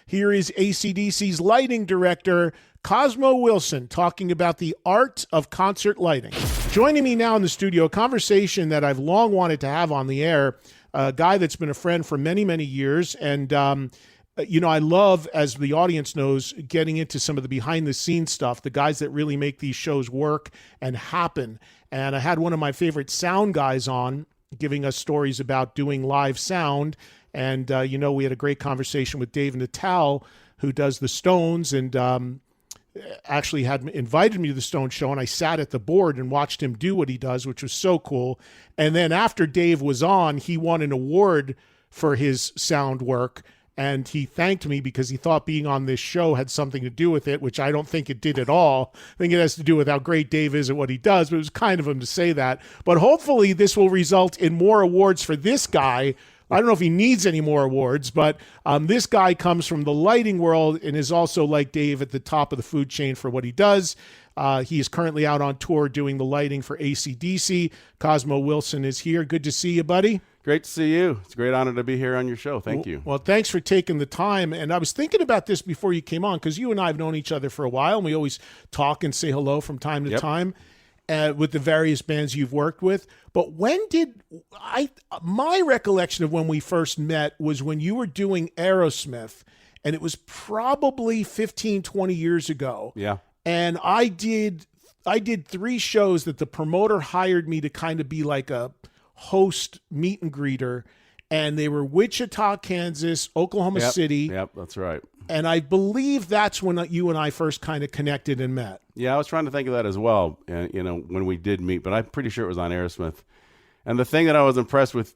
Here is AC/DC's lighting director, Cosmo Wilson, talking about the art of concert lighting. Joining me now in the studio, a conversation that I've long wanted to have on the air, a guy that's been a friend for many, many years. And, I love, as the audience knows, getting into some of the behind-the-scenes stuff, the guys that really make these shows work and happen. And I had one of my favorite sound guys on, giving us stories about doing live sound. And, we had a great conversation with Dave Natal, who does the Stones, and actually had invited me to the Stones show, and I sat at the board and watched him do what he does, which was so cool. And then after Dave was on, he won an award for his sound work, and he thanked me because he thought being on this show had something to do with it, which I don't think it did at all. I think it has to do with how great Dave is at what he does, but it was kind of him to say that. But hopefully this will result in more awards for this guy. I don't know if he needs any more awards, but this guy comes from the lighting world and is also, like Dave, at the top of the food chain for what he does. He is currently out on tour doing the lighting for AC/DC. Cosmo Wilson is here. Good to see you, buddy. Great to see you. It's a great honor to be here on your show. Thank you. Well, thanks for taking the time. And I was thinking about this before you came on, because you and I have known each other for a while, and we always talk and say hello from time to time. With the various bands you've worked with. But my recollection of when we first met was when you were doing Aerosmith, and it was probably 15, 20 years ago. Yeah. And I did 3 shows that the promoter hired me to kind of be like a host meet and greeter. And they were Wichita, Kansas, Oklahoma City. Yep, that's right. And I believe that's when you and I first kind of connected and met. Yeah, I was trying to think of that as well, when we did meet, but I'm pretty sure it was on Aerosmith. And the thing that I was impressed with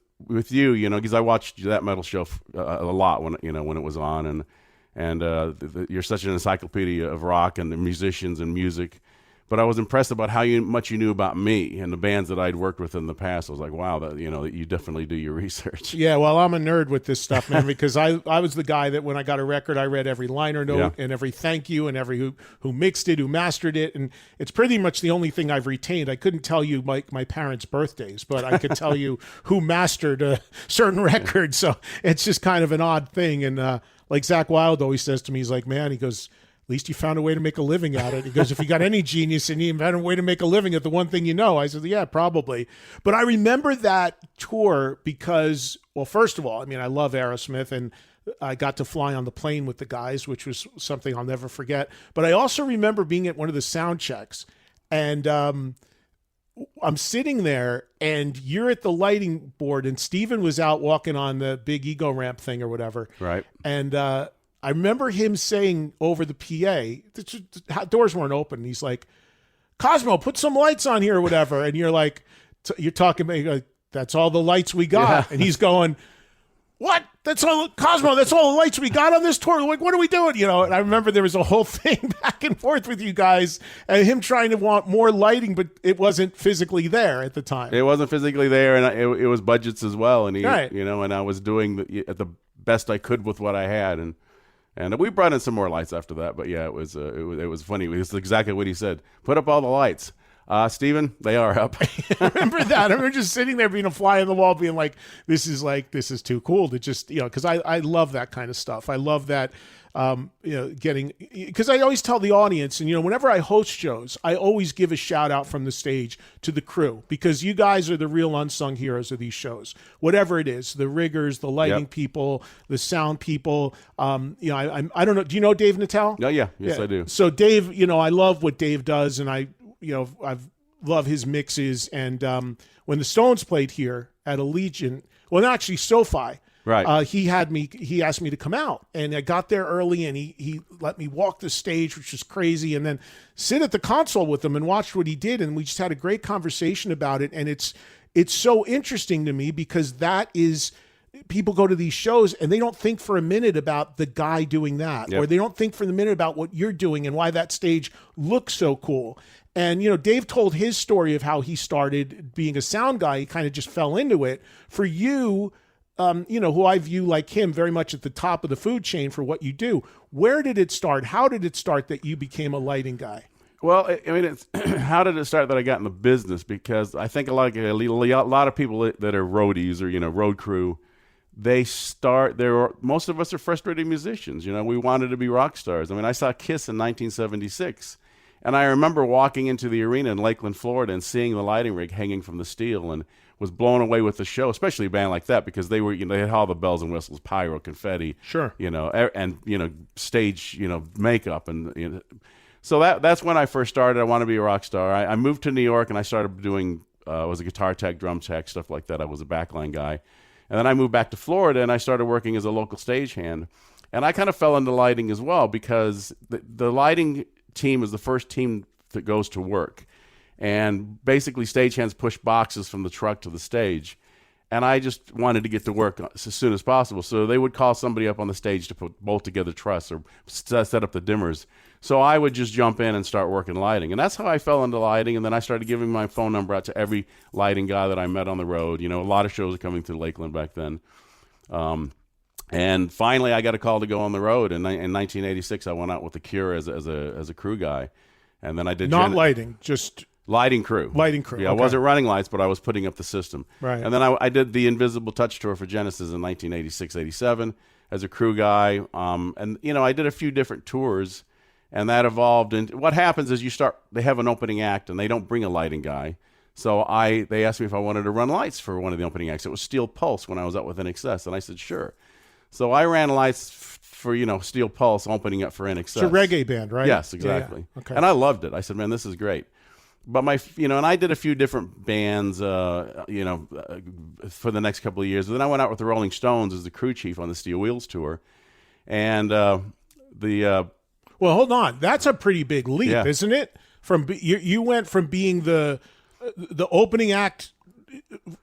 you, because I watched that metal show a lot when it was on, and you're such an encyclopedia of rock and the musicians and music. But I was impressed about how much you knew about me and the bands that I'd worked with in the past. I was like, wow, that you definitely do your research. Yeah, well, I'm a nerd with this stuff, man, because I was the guy that when I got a record, I read every liner note and every thank you and every who mixed it, who mastered it. And it's pretty much the only thing I've retained. I couldn't tell you my parents' birthdays, but I could tell you who mastered a certain record. So it's just kind of an odd thing. And like Zach Wilde always says to me, he's like, man, he goes, at least you found a way to make a living at it. He goes, if you got any genius and you found a way to make a living at the one thing you know. I said, yeah, probably. But I remember that tour because, well, first of all, I love Aerosmith, and I got to fly on the plane with the guys, which was something I'll never forget. But I also remember being at one of the sound checks, and I'm sitting there, and you're at the lighting board, and Steven was out walking on the big ego ramp thing or whatever. Right. And I remember him saying over the PA, doors weren't open. He's like, Cosmo, put some lights on here or whatever. And you're like, you're talking about, like, that's all the lights we got. Yeah. And he's going, what? That's all, Cosmo, that's all the lights we got on this tour. Like, what are we doing? And I remember there was a whole thing back and forth with you guys and him trying to want more lighting, but it wasn't physically there at the time. It wasn't physically there. And it was budgets as well. And and I was doing the best I could with what I had. And we brought in some more lights after that, but yeah, it was funny. It was exactly what he said. Put up all the lights. Steven, they are up. I remember that. I remember just sitting there being a fly on the wall, being like, this is too cool to just, because I love that kind of stuff. I love that, because I always tell the audience, and, whenever I host shows, I always give a shout out from the stage to the crew, because you guys are the real unsung heroes of these shows, whatever it is, the riggers, the lighting people, the sound people. I don't know. Do you know Dave Natal? Oh, yeah. Yes, I do. So Dave, I love what Dave does, and I love his mixes. And when the Stones played here at Allegiant, well, actually SoFi, right? He asked me to come out, and I got there early, and he let me walk the stage, which was crazy, and then sit at the console with him and watch what he did, and we just had a great conversation about it. And it's so interesting to me because that is, people go to these shows and they don't think for a minute about the guy doing that, or they don't think for the minute about what you're doing and why that stage looks so cool. And, Dave told his story of how he started being a sound guy. He kind of just fell into it. For you, who I view like him very much at the top of the food chain for what you do, where did it start? How did it start that you became a lighting guy? Well, it's how did it start that I got in the business? Because I think a lot of people that are roadies or, road crew, most of us are frustrated musicians. You know, we wanted to be rock stars. I mean, I saw Kiss in 1976, and I remember walking into the arena in Lakeland, Florida, and seeing the lighting rig hanging from the steel, and was blown away with the show, especially a band like that, because they were, they had all the bells and whistles, pyro, confetti, sure, and stage, makeup, and so that's when I first started. I wanted to be a rock star. I moved to New York, and I started doing was a guitar tech, drum tech, stuff like that. I was a backline guy. And then I moved back to Florida, and I started working as a local stagehand. And I kind of fell into lighting as well, because the lighting team is the first team that goes to work. And basically, stagehands push boxes from the truck to the stage. And I just wanted to get to work as soon as possible. So they would call somebody up on the stage to bolt together truss or set up the dimmers. So I would just jump in and start working lighting. And that's how I fell into lighting. And then I started giving my phone number out to every lighting guy that I met on the road. A lot of shows were coming through Lakeland back then. And finally, I got a call to go on the road. And in 1986, I went out with The Cure as a crew guy. And then I did... Not lighting, just... Lighting crew. Lighting crew. Yeah, okay. I wasn't running lights, but I was putting up the system. Right. And then I did the Invisible Touch tour for Genesis in 1986, 87 as a crew guy. And, I did a few different tours, and that evolved. And what happens is they have an opening act, and they don't bring a lighting guy. So they asked me if I wanted to run lights for one of the opening acts. It was Steel Pulse when I was out with NXS, and I said, sure. So I ran lights for, Steel Pulse opening up for NXS. It's a reggae band, right? Yes, exactly. Yeah. Okay. And I loved it. I said, man, this is great. But and I did a few different bands, for the next couple of years. And then I went out with the Rolling Stones as the crew chief on the Steel Wheels tour. And well, hold on. That's a pretty big leap, isn't it? You went from being the opening act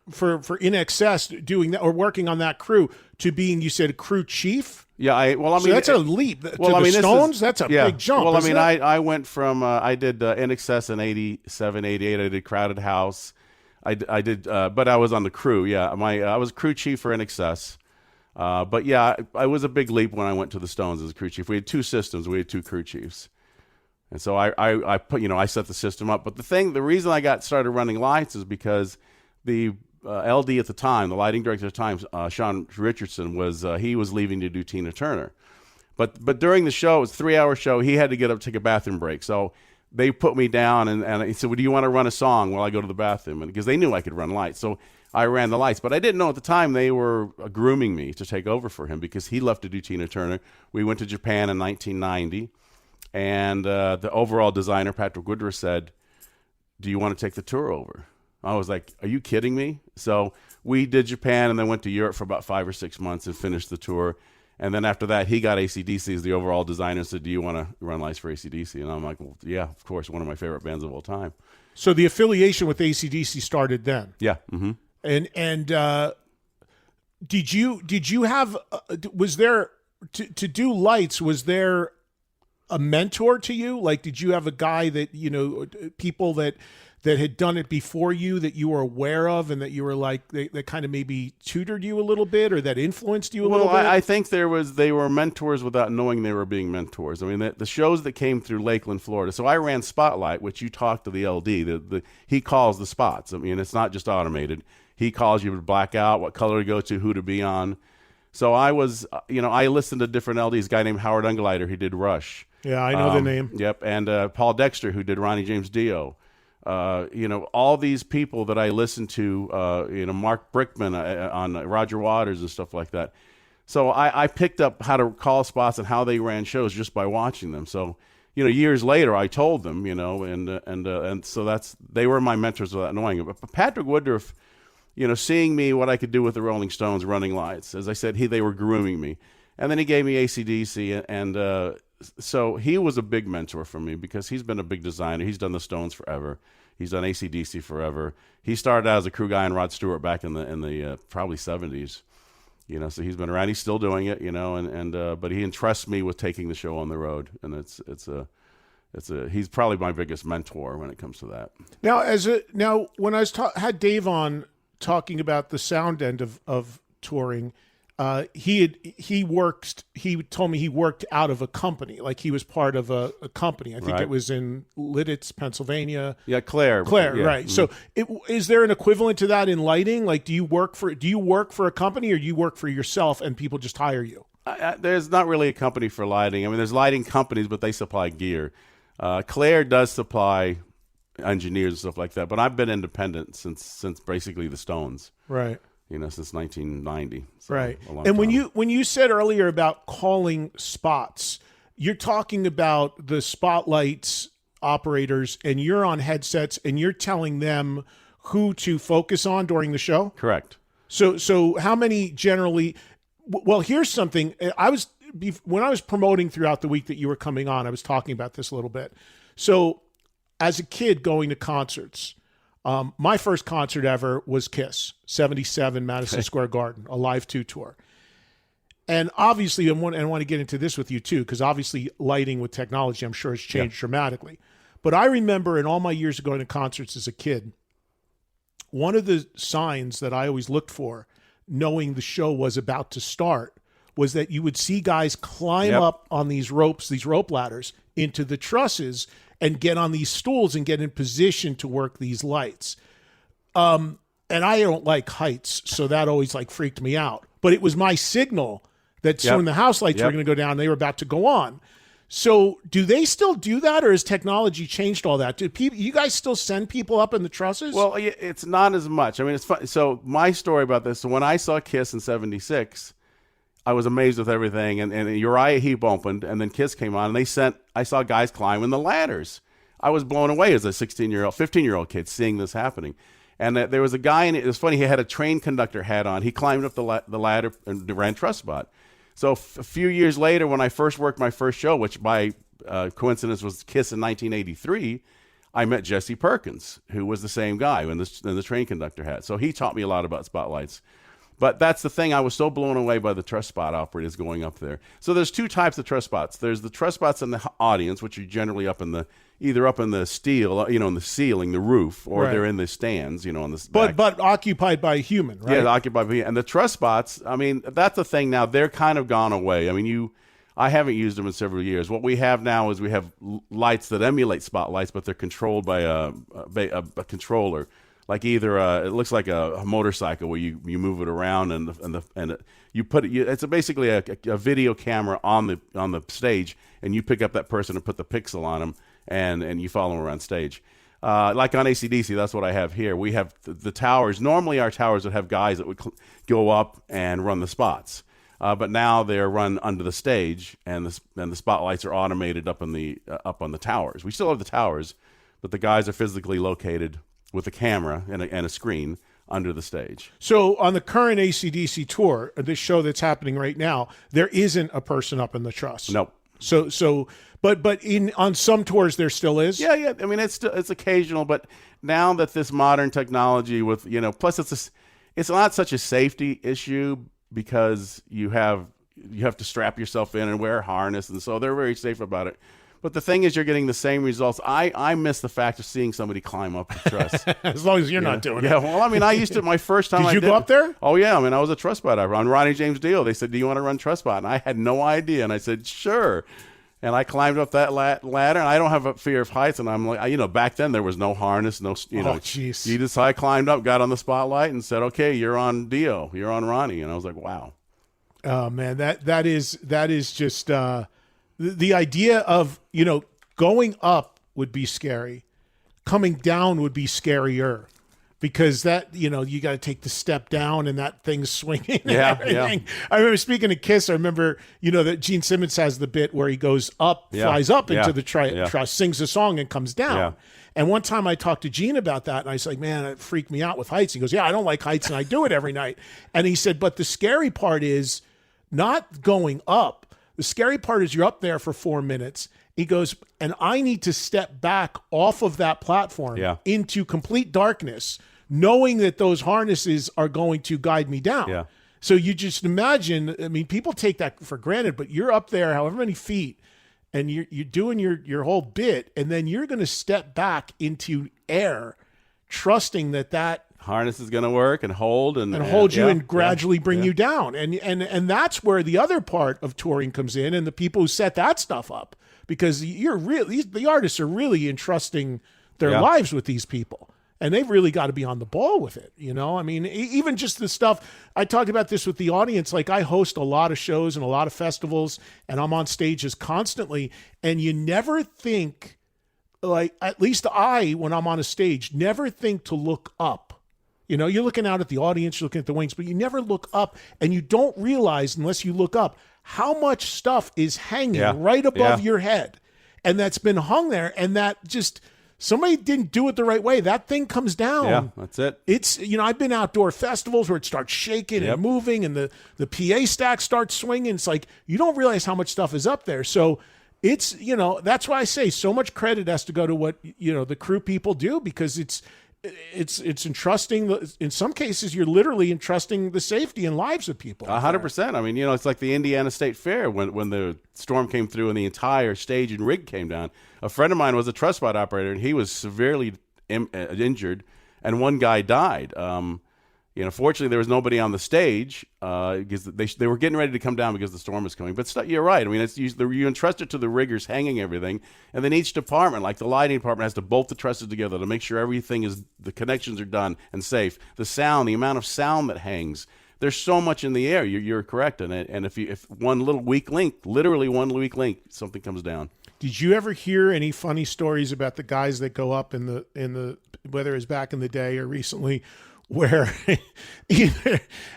for INXS doing that or working on that crew to being, you said, crew chief. Yeah, so that's a leap. Stones, that's a big jump. Well, I went from I did INXS in 87, 88. I did Crowded House. I did, but I was on the crew. Yeah, I was crew chief for INXS. But yeah, I was a big leap when I went to the Stones as a crew chief. We had two systems. We had two crew chiefs. And so I put, I set the system up. But the reason I started running lights is because the LD at the time, the lighting director at the time, Sean Richardson, he was leaving to do Tina Turner. But during the show, it was a 3-hour show, he had to get up to take a bathroom break. So they put me down and he said, well, do you want to run a song while I go to the bathroom? And because they knew I could run lights. So I ran the lights. But I didn't know at the time they were grooming me to take over for him because he left to do Tina Turner. We went to Japan in 1990. And the overall designer, Patrick Woodruff, said, do you want to take the tour over? I was like, are you kidding me? So we did Japan and then went to Europe for about 5 or 6 months and finished the tour. And then after that, he got AC/DC as the overall designer and said, do you want to run lights for AC/DC? And I'm like, well, yeah, of course, one of my favorite bands of all time. So the affiliation with AC/DC started then? Yeah. Mm-hmm. And did you have, was there, to do lights, was there a mentor to you? Like, did you have a guy that, people that had done it before you that you were aware of and that you were like, that kind of maybe tutored you a little bit or that influenced you a little bit? I think they were mentors without knowing they were being mentors. I mean, the shows that came through Lakeland, Florida. So I ran Spotlight, which you talked to the LD. He calls the spots. I mean, it's not just automated. He calls you to black out, what color to go to, who to be on. So I was, I listened to different LDs. A guy named Howard Ungerleider, who did Rush. Yeah, I know the name. Yep, and Paul Dexter, who did Ronnie James Dio. All these people that I listened to, Mark Brickman on Roger Waters and stuff like that. So I picked up how to call spots and how they ran shows just by watching them. So, years later I told them, and so they were my mentors without knowing it. But Patrick Woodruff, seeing me, what I could do with the Rolling Stones running lights, as I said, they were grooming me. And then he gave me AC/DC and so he was a big mentor for me because he's been a big designer. He's done the Stones forever. He's done AC/DC forever. He started out as a crew guy in Rod Stewart back in the probably 70s. So he's been around. He's still doing it. But he entrusts me with taking the show on the road, and he's probably my biggest mentor when it comes to that. Now when I had Dave on talking about the sound end of touring. he told me he worked out of a company, like he was part of a company. I think Right. it was in Lidditz, Pennsylvania. Yeah, Claire. Yeah. Right. Mhm. So is there an equivalent to that in lighting? Like, do you work for a company, or do you work for yourself and people just hire you? There's not really a company for lighting. I mean, there's lighting companies, but they supply gear. Claire does supply engineers and stuff like that, but I've been independent since basically the Stones. Right. Since 1990. So Right. a long And when time. you said earlier about calling spots, you're talking about the spotlights operators, and you're on headsets and you're telling them who to focus on during the show? Correct. So how many generally? Well, here's something. When I was promoting throughout the week that you were coming on, I was talking about this a little bit. So as a kid going to concerts, my first concert ever was Kiss, 77 Madison Square Garden, a Live 2 tour. And obviously, I want to get into this with you too, because obviously lighting with technology, I'm sure, has changed dramatically. But I remember in all my years of going to concerts as a kid, one of the signs that I always looked for, knowing the show was about to start, was that you would see guys climb up on these ropes, these rope ladders, into the trusses and get on these stools and get in position to work these lights. And I don't like heights, so that always freaked me out. But it was my signal that soon the house lights were going to go down. They were about to go on. So do they still do that, or has technology changed all that? Do you guys still send people up in the trusses? Well, it's not as much. I mean, it's fun. So my story about this, so when I saw Kiss in 76, I was amazed with everything. And Uriah Heep opened, and then Kiss came on, and I saw guys climbing the ladders. I was blown away as a 15-year-old kid seeing this happening. And there was a guy, and it was funny, he had a train conductor hat on. He climbed up the ladder and ran truss spot. So a few years later, when I first worked my first show, which by coincidence was Kiss in 1983, I met Jesse Perkins, who was the same guy in the train conductor hat. So he taught me a lot about spotlights. But that's the thing. I was so blown away by the truss spot operators going up there. So there's two types of truss spots. There's the truss spots in the audience, which are generally either up in the steel, in the ceiling, the roof, or they're in the stands, on the back. But occupied by a human, right? Yeah, occupied by, and the truss spots. I mean, that's the thing now. They're kind of gone away. I mean, I haven't used them in several years. What we have now is we have lights that emulate spotlights, but they're controlled by a controller. Like either it looks like a motorcycle where you move it around you put it. It's basically a video camera on the stage, and you pick up that person and put the pixel on them, and you follow them around stage. Like on AC/DC, that's what I have here. We have the towers. Normally, our towers would have guys that would go up and run the spots, but now they're run under the stage, and the spotlights are automated up on the towers. We still have the towers, but the guys are physically located with a camera and a screen under the stage. So on the current AC/DC tour, this show that's happening right now, there isn't a person up in the truss. Nope. But on some tours there still is. Yeah. I mean, it's occasional, but now that this modern technology with plus it's not such a safety issue because you have to strap yourself in and wear a harness, and so they're very safe about it. But the thing is, you're getting the same results. I miss the fact of seeing somebody climb up the truss. As long as you're not doing it. Yeah, well, I mean, I used to, my first time Did I you go up there? Oh, yeah. I mean, I was a truss spot operator. On Ronnie James Dio, they said, do you want to run truss spot? And I had no idea. And I said, sure. And I climbed up that ladder, and I don't have a fear of heights. And I'm like, back then there was no harness, no, Oh, jeez. I climbed up, got on the spotlight, and said, okay, you're on Dio. You're on Ronnie. And I was like, wow. Oh, man, that is just the idea of, going up would be scary. Coming down would be scarier because that, you got to take the step down and that thing's swinging. Yeah. I remember speaking of Kiss. I remember, that Gene Simmons has the bit where he goes up, flies up into the truss, sings a song and comes down. Yeah. And one time I talked to Gene about that, and I was like, man, it freaked me out with heights. He goes, yeah, I don't like heights, and I do it every night. And he said, but the scary part is not going up. The scary part is you're up there for 4 minutes. He goes, and I need to step back off of that platform into complete darkness, knowing that those harnesses are going to guide me down. Yeah. So you just imagine, I mean, people take that for granted, but you're up there however many feet, and you're doing your whole bit, and then you're going to step back into air, trusting that harness is going to work and hold and hold you yeah, and gradually bring yeah. you down. And that's where the other part of touring comes in, and the people who set that stuff up, because the artists are really entrusting their lives with these people. And they've really got to be on the ball with it, you know? I mean, even just the stuff, I talked about this with the audience, like I host a lot of shows and a lot of festivals, and I'm on stages constantly, and you never think, like, at least I, when I'm on a stage, never think to look up. You know, you're looking out at the audience, you're looking at the wings, but you never look up, and you don't realize, unless you look up, how much stuff is hanging right above your head, and that's been hung there, and that just... Somebody didn't do it the right way. That thing comes down. Yeah, that's it. It's, you know, I've been outdoor festivals where it starts shaking and moving, and the PA stack starts swinging. It's like, you don't realize how much stuff is up there. So it's, you know, that's why I say so much credit has to go to what, you know, the crew people do, because it's entrusting, in some cases, you're literally entrusting the safety and lives of people. 100%. I mean, you know, it's like the Indiana State Fair when the storm came through and the entire stage and rig came down. A friend of mine was a truss spot operator, and he was severely injured, and one guy died. You know, fortunately, there was nobody on the stage because they were getting ready to come down because the storm was coming. But you're right. I mean, you entrust it to the riggers hanging everything, and then each department, like the lighting department, has to bolt the trusses together to make sure the connections are done and safe. The sound, the amount of sound that hangs. There's so much in the air. You're correct in it. And if one little weak link, literally one weak link, something comes down. Did you ever hear any funny stories about the guys that go up in the whether it's back in the day or recently, where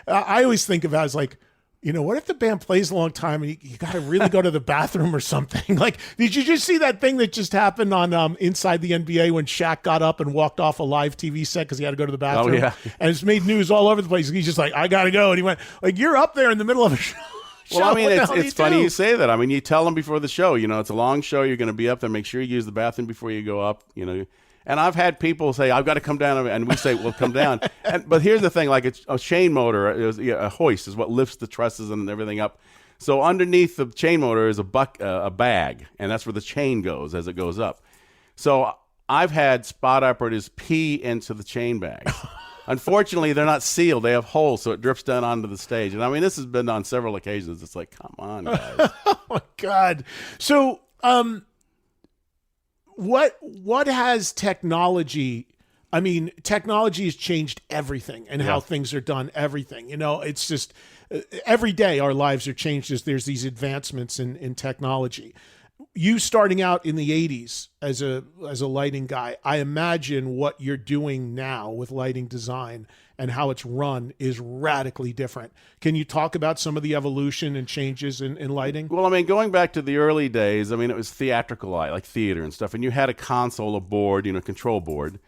I always think about it as like, you know, what if the band plays a long time and you got to really go to the bathroom or something? Like, did you just see that thing that just happened on Inside the NBA when Shaq got up and walked off a live TV set because he had to go to the bathroom? Oh, yeah. And it's made news all over the place. He's just like, I got to go. And he went, like, you're up there in the middle of a show. Well, I mean, it's funny you say that. I mean, you tell them before the show, you know, it's a long show. You're going to be up there. Make sure you use the bathroom before you go up, you know. And I've had people say, I've got to come down. And we say, well, come down. But here's the thing, like a chain motor, a hoist is what lifts the trusses and everything up. So underneath the chain motor is a bag, and that's where the chain goes as it goes up. So I've had spot operators pee into the chain bag. Unfortunately, they're not sealed. They have holes, so it drips down onto the stage. And I mean, this has been on several occasions. It's like, come on, guys. Oh, my God. So what has technology... I mean, technology has changed everything and how things are done, everything. You know, it's just every day our lives are changed as there's these advancements in technology. You starting out in the 80s as a lighting guy, I imagine what you're doing now with lighting design and how it's run is radically different. Can you talk about some of the evolution and changes in lighting? Well, I mean, going back to the early days, I mean, it was theatrical light, like theater and stuff, and you had a console, a board, you know, control board,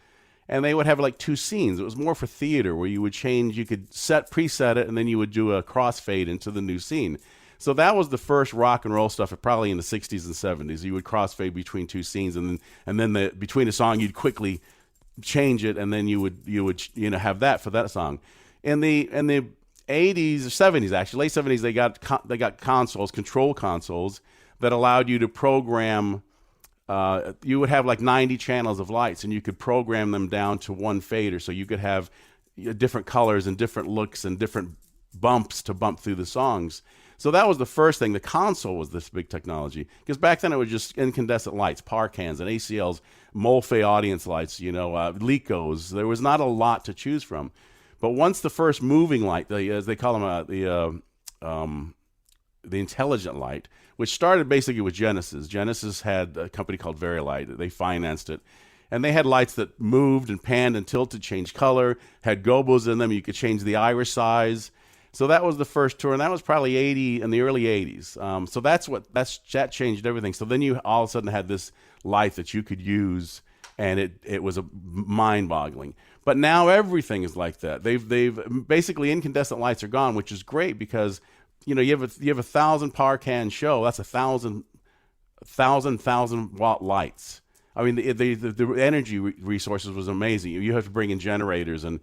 and they would have like two scenes. It was more for theater where you would change, you could preset it, and then you would do a crossfade into the new scene. So that was the first rock and roll stuff, probably in the 60s and 70s. You would crossfade between two scenes, and then between a song, you'd quickly change it, and then you would have that for that song. In the 80s or 70s, actually, late 70s, they got consoles, control consoles that allowed you to program. You would have like 90 channels of lights, and you could program them down to one fader, so you could have different colors and different looks and different bumps to bump through the songs. So that was the first thing. The console was this big technology, because back then it was just incandescent lights, par cans and ACLs, Molfe audience lights, you know, Licos. There was not a lot to choose from. But once the first moving light, as they call them, the intelligent light, which started basically with Genesis. Genesis had a company called Verilight. They financed it. And they had lights that moved and panned and tilted, changed color, had gobos in them. You could change the iris size. So that was the first tour, and that was probably in the early 80s. So that changed everything. So then you all of a sudden had this light that you could use, and it was mind-boggling. But now everything is like that. They've basically incandescent lights are gone, which is great because you have a 1,000 par can show. That's 1,000 watt lights. I mean, the energy resources was amazing. You have to bring in generators, and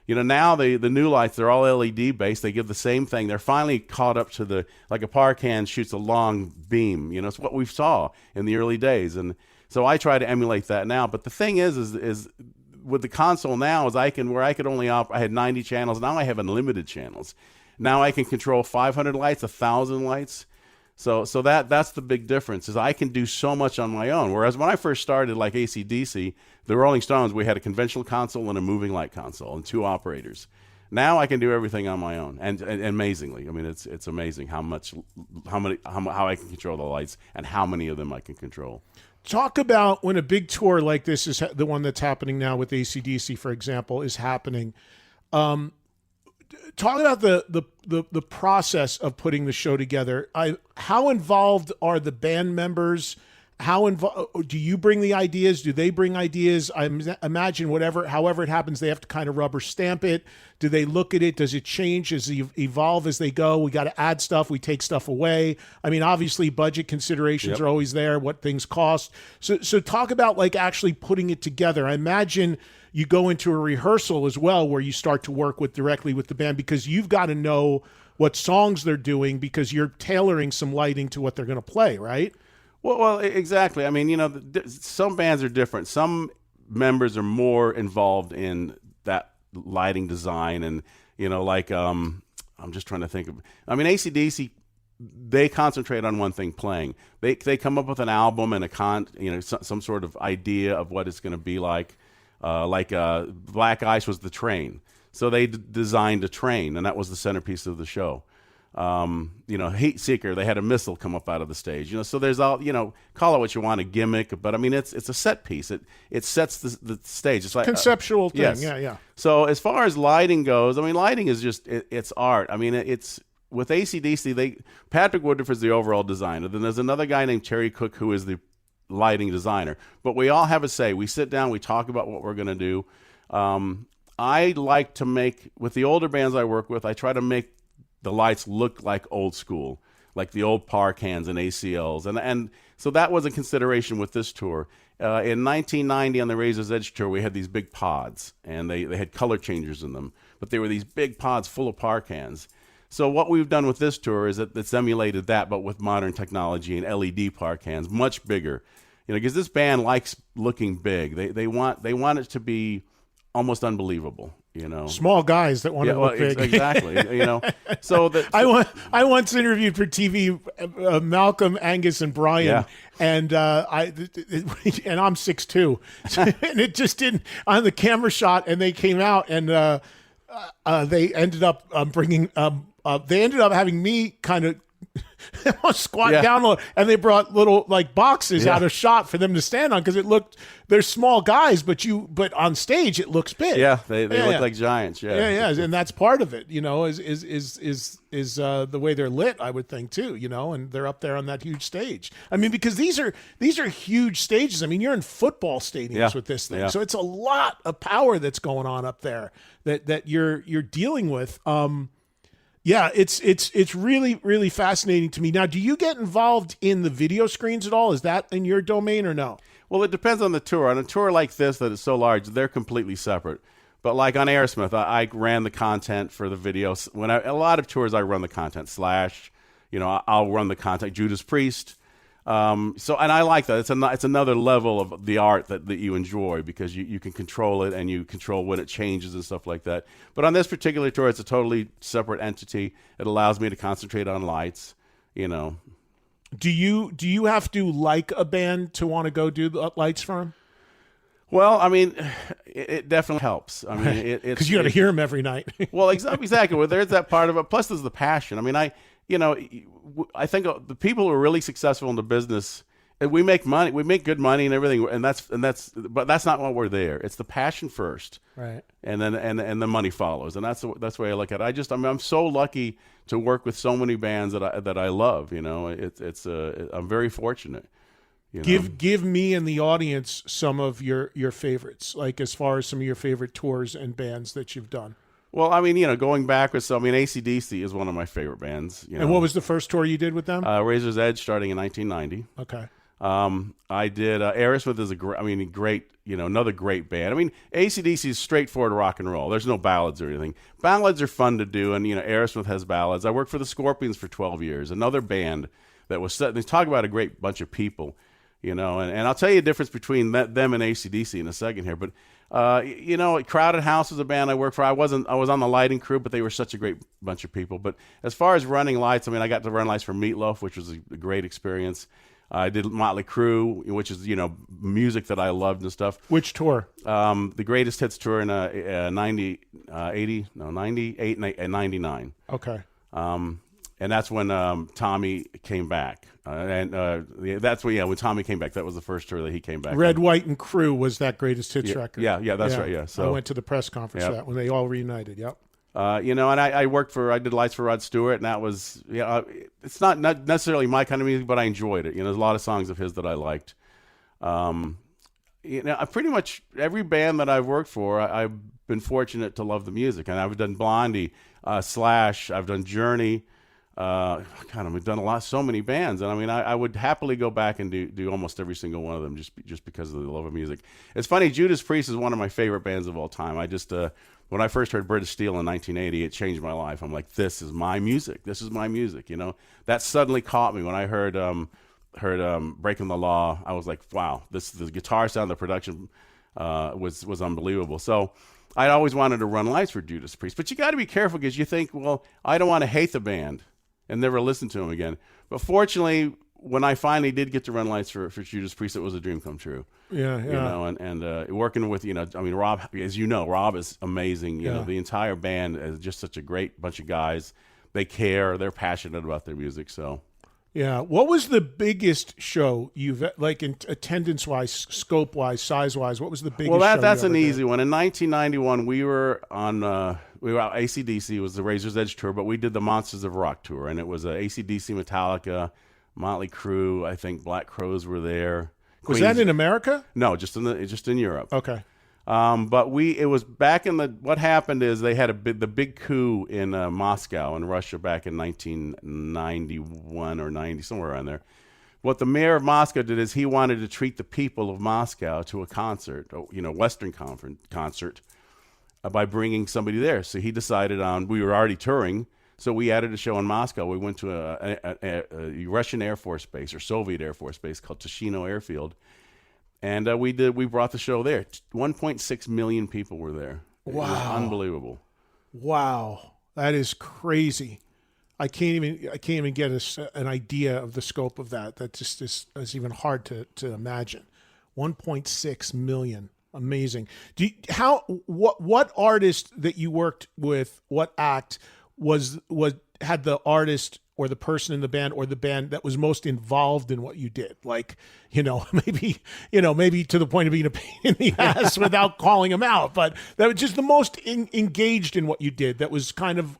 now the new lights, they're all LED based. They give the same thing. They're finally caught up to like a par can shoots a long beam. It's what we saw in the early days, and so I try to emulate that now. But the thing is with the console now is I could only I had 90 channels. Now I have unlimited channels. Now I can control 500 lights, 1,000 lights. So that's the big difference, is I can do so much on my own. Whereas when I first started, like AC/DC, the Rolling Stones, we had a conventional console and a moving light console and 2 operators. Now I can do everything on my own, and amazingly, I mean, it's amazing how I can control the lights and how many of them I can control. Talk about when a big tour like this is the one that's happening now with AC/DC, for example, is happening. Talk about the process of putting the show together. How involved are the band members? Do you bring the ideas? Do they bring ideas? I imagine however it happens, they have to kind of rubber stamp it. Do they look at it? Does it change? Does it evolve as they go? We got to add stuff. We take stuff away. I mean, obviously budget considerations are always there, what things cost. So talk about like actually putting it together. I imagine you go into a rehearsal as well where you start to work directly with the band, because you've got to know what songs they're doing because you're tailoring some lighting to what they're going to play, right? Well, exactly. I mean, some bands are different. Some members are more involved in that lighting design, and I'm just trying to think of. I mean, AC/DC, they concentrate on one thing: playing. They come up with an album and some sort of idea of what it's going to be like. Black Ice was the train, so they designed a train, and that was the centerpiece of the show. Heat Seeker, they had a missile come up out of the stage. So there's all, call it what you want, a gimmick, but I mean it's a set piece. It sets the stage. It's like conceptual thing. Yes. Yeah. So as far as lighting goes, I mean, lighting is just it's art. I mean, it's with AC/DC. Patrick Woodruff is the overall designer. Then there's another guy named Terry Cook who is the lighting designer. But we all have a say. We sit down, we talk about what we're going to do. I like to make, with the older bands I work with, I try to make the lights look like old school, like the old par cans and ACLs. And so that was a consideration with this tour. In 1990 on the Razor's Edge tour, we had these big pods, and they had color changers in them. But they were these big pods full of par cans. So what we've done with this tour is that it's emulated that, but with modern technology and LED par cans, much bigger. Because this band likes looking big. They want it to be almost unbelievable. Small guys that want to look big. Exactly. So that I once interviewed for TV Malcolm, Angus, and Brian, and I'm 6'2", and it just didn't on the camera shot. And they came out, and they ended up they ended up having me kind of squat down a little, and they brought little like boxes out of shot for them to stand on, because they're small guys, but on stage it looks big. They look like giants. And that's part of it, is the way they're lit, I would think too, and they're up there on that huge stage. I mean, because these are huge stages. I mean, you're in football stadiums with this thing, so it's a lot of power that's going on up there that you're dealing with. It's really, really fascinating to me. Now, do you get involved in the video screens at all? Is that in your domain or no? Well, it depends on the tour. On a tour like this that is so large, they're completely separate. But like on Aerosmith, I ran the content for the videos. A lot of tours, I run the content. Slash, I'll run the content. Judas Priest. And I like that. It's another level of the art that you enjoy, because you can control it, and you control when it changes and stuff like that. But on this particular tour, it's a totally separate entity. It allows me to concentrate on lights. Do you have to like a band to want to go do the lights for them? Well, I mean, it definitely helps. I mean, because you got to hear them every night. Well, exactly. Well, there's that part of it. Plus, there's the passion. I mean, I think the people who are really successful in the business, we make money, we make good money and everything, but that's not why we're there. It's the passion first, right? And then and the money follows, and that's the way I look at it. I'm so lucky to work with so many bands that I love. I'm very fortunate. Give me and the audience some of your favorites, like as far as some of your favorite tours and bands that you've done. Well, I mean, going backwards, so I mean, AC/DC is one of my favorite bands. And what was the first tour you did with them? Razor's Edge, starting in 1990. Okay. I did Aerosmith is great, another great band. I mean, AC/DC is straightforward rock and roll. There's no ballads or anything. Ballads are fun to do, and Aerosmith has ballads. I worked for the Scorpions for 12 years, another band that was set. They talk about a great bunch of people, and I'll tell you the difference between them and AC/DC in a second here, but. Crowded House was a band I worked for. I was on the lighting crew, but they were such a great bunch of people. But as far as running lights, I mean, I got to run lights for Meatloaf, which was a great experience. I did Motley Crue, which is, music that I loved and stuff. Which tour? The Greatest Hits tour in 98 and 99. Okay. And that's when Tommy came back. That's when Tommy came back. That was the first tour that he came back. Red, White, and Crew was that Greatest Hits record. Yeah, that's right. Yeah, so I went to the press conference for that when they all reunited. Yep. And I did lights for Rod Stewart, and that was, it's not necessarily my kind of music, but I enjoyed it. There's a lot of songs of his that I liked. Pretty much every band that I've worked for, I've been fortunate to love the music, and I've done Blondie, Slash, I've done Journey. We've done so many bands, and I mean, I would happily go back and do almost every single one of them just because of the love of music. It's funny, Judas Priest is one of my favorite bands of all time. I just when I first heard British Steel in 1980, it changed my life. I'm like, this is my music. This is my music. That suddenly caught me when I heard Breaking the Law. I was like, wow, the guitar sound, the production was unbelievable. So I'd always wanted to run lights for Judas Priest, but you got to be careful because you think, well, I don't want to hate the band and never listen to him again. But fortunately, when I finally did get to run lights for Judas Priest, it was a dream come true. Yeah. And working with, Rob, as you know, Rob is amazing. The entire band is just such a great bunch of guys. They care. They're passionate about their music. So. Yeah. What was the biggest show you've, like, in attendance-wise, scope-wise, size-wise? What was the biggest show? Well, that's an easy one. In 1991, we were out. AC/DC was the Razor's Edge tour, but we did the Monsters of Rock tour, and it was AC/DC, Metallica, Motley Crue. I think Black Crowes were there. Was that in America? No, just in Europe. Okay. But it was back in what happened is they had the big coup in Moscow in Russia back in 1991 or 90, somewhere around there. What the mayor of Moscow did is he wanted to treat the people of Moscow to a concert, Western concert, by bringing somebody there. So he decided we were already touring, so we added a show in Moscow. We went to a Russian Air Force base or Soviet Air Force base called Tushino Airfield. And we brought the show there. 1.6 million people were there. Wow. It was unbelievable. Wow. That is crazy. I can't even get an idea of the scope of that. That just is even hard to imagine. 1.6 million. Amazing. What artist that you worked with, what act had the artist or the person in the band or the band that was most involved in what you did? Like, maybe to the point of being a pain in the ass without calling them out, but that was just the most engaged in what you did, that was kind of,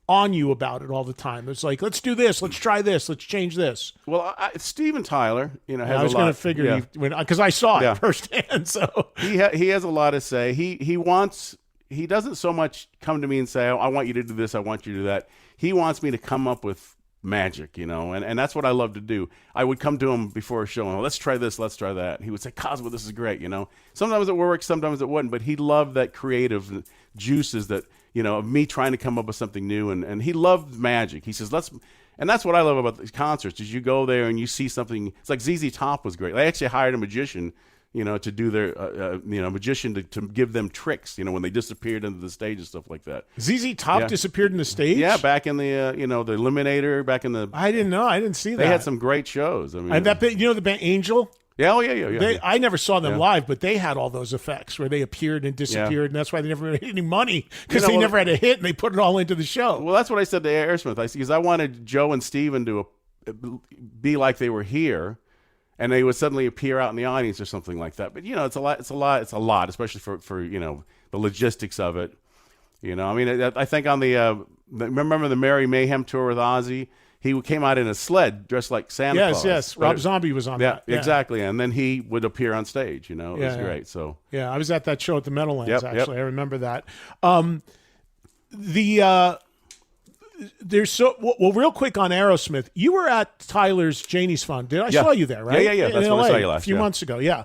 on you about it all the time. It's like, let's do this, let's try this, let's change this. Well, Steven Tyler, has I was going to figure because I saw it firsthand. So he has a lot to say. He doesn't so much come to me and say, I want you to do this, I want you to do that. He wants me to come up with magic, and that's what I love to do. I would come to him before a show and let's try this, let's try that. He would say, Cosmo, this is great, Sometimes it works, sometimes it wouldn't, but he loved that creative juices that, of me trying to come up with something new, and he loved magic. He says, and that's what I love about these concerts, is you go there and you see something. It's like ZZ Top was great. They actually hired a magician, to do their, magician to give them tricks, when they disappeared into the stage and stuff like that. ZZ Top disappeared in the stage? Yeah, back in the, the Eliminator, back in the... I didn't know. I didn't see that. They had some great shows. I mean, and that, the band Angel? Yeah, yeah. I never saw them live, but they had all those effects where they appeared and disappeared, and that's why they never made any money, because they never had a hit, and they put it all into the show. Well, that's what I said to Aerosmith. Because I wanted Joe and Steven to be like they were here, and they would suddenly appear out in the audience or something like that. But it's a lot, especially for the logistics of it. I mean, I think on remember the Merry Mayhem tour with Ozzy? He came out in a sled dressed like Santa Claus. Yes. Rob Zombie was on that. Yeah, exactly. And then he would appear on stage. It was great. So I was at that show at the Meadowlands. Actually, I remember that. There's real quick on Aerosmith. You were at Tyler's Janie's Fund. I saw you there, right? Yeah. That's when I saw you last. A few months ago. Yeah.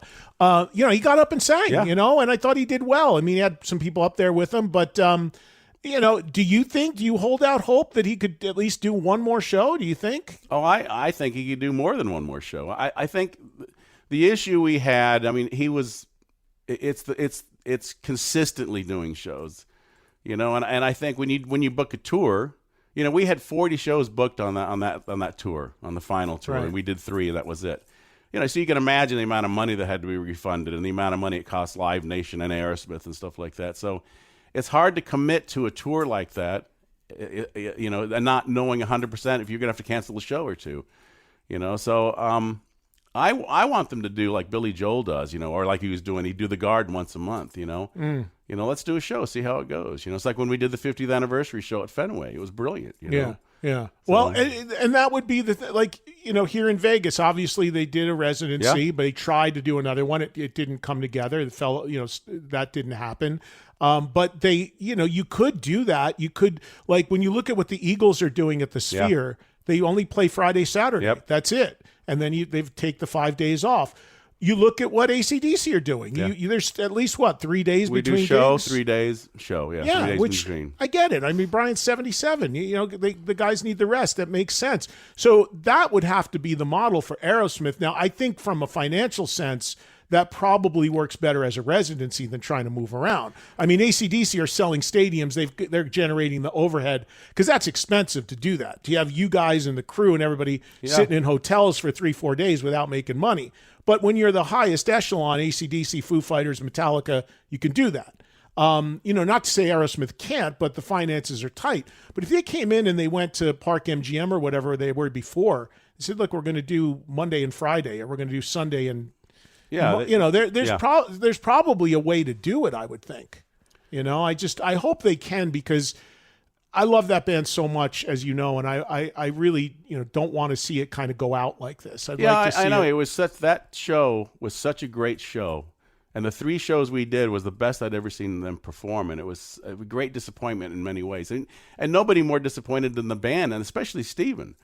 He got up and sang. And I thought he did well. I mean, he had some people up there with him, but. Do you hold out hope that he could at least do one more show? Do you think? Oh, I think he could do more than one more show. I think the issue we had, I mean, it's it's consistently doing shows, and I think when you book a tour, we had 40 shows booked on that tour, on the final tour, Right. and we did 3. That was it. So you can imagine the amount of money that had to be refunded and the amount of money it cost Live Nation and Aerosmith and stuff like that. So it's hard to commit to a tour like that, and not knowing 100% if you're going to have to cancel a show or two. So I want them to do like Billy Joel does, or like he was doing. He'd do the Garden once a month, let's do a show, see how it goes. It's like when we did the 50th anniversary show at Fenway. It was brilliant. Yeah. Well, and that would be here in Vegas, obviously they did a residency, but they tried to do another one. It didn't come together. It fell, that didn't happen. But they, you could do that. You could, like, when you look at what the Eagles are doing at the Sphere, they only play Friday, Saturday. Yep. That's it. And then they take the 5 days off. You look at what AC/DC are doing. There's at least 3 days we between do show, gigs? 3 days show. Yeah, 3 days which between. I get it. I mean, Brian's 77. The guys need the rest. That makes sense. So that would have to be the model for Aerosmith. Now, I think from a financial sense, that probably works better as a residency than trying to move around. I mean, AC/DC are selling stadiums. They're generating the overhead because that's expensive to do that. To have you guys and the crew and everybody sitting in hotels for 3-4 days without making money. But when you're the highest echelon, AC/DC, Foo Fighters, Metallica, you can do that. Not to say Aerosmith can't, but the finances are tight. But if they came in and they went to Park MGM or whatever they were before, they said, look, we're going to do Monday and Friday, or we're going to do Sunday and there's probably a way to do it, I would think. I hope they can, because I love that band so much, as you know, and I really don't want to see it kind of go out like this. I'd like to see I know. It was that show was such a great show, and the 3 shows we did was the best I'd ever seen them perform, and it was a great disappointment in many ways, and nobody more disappointed than the band, and especially Steven.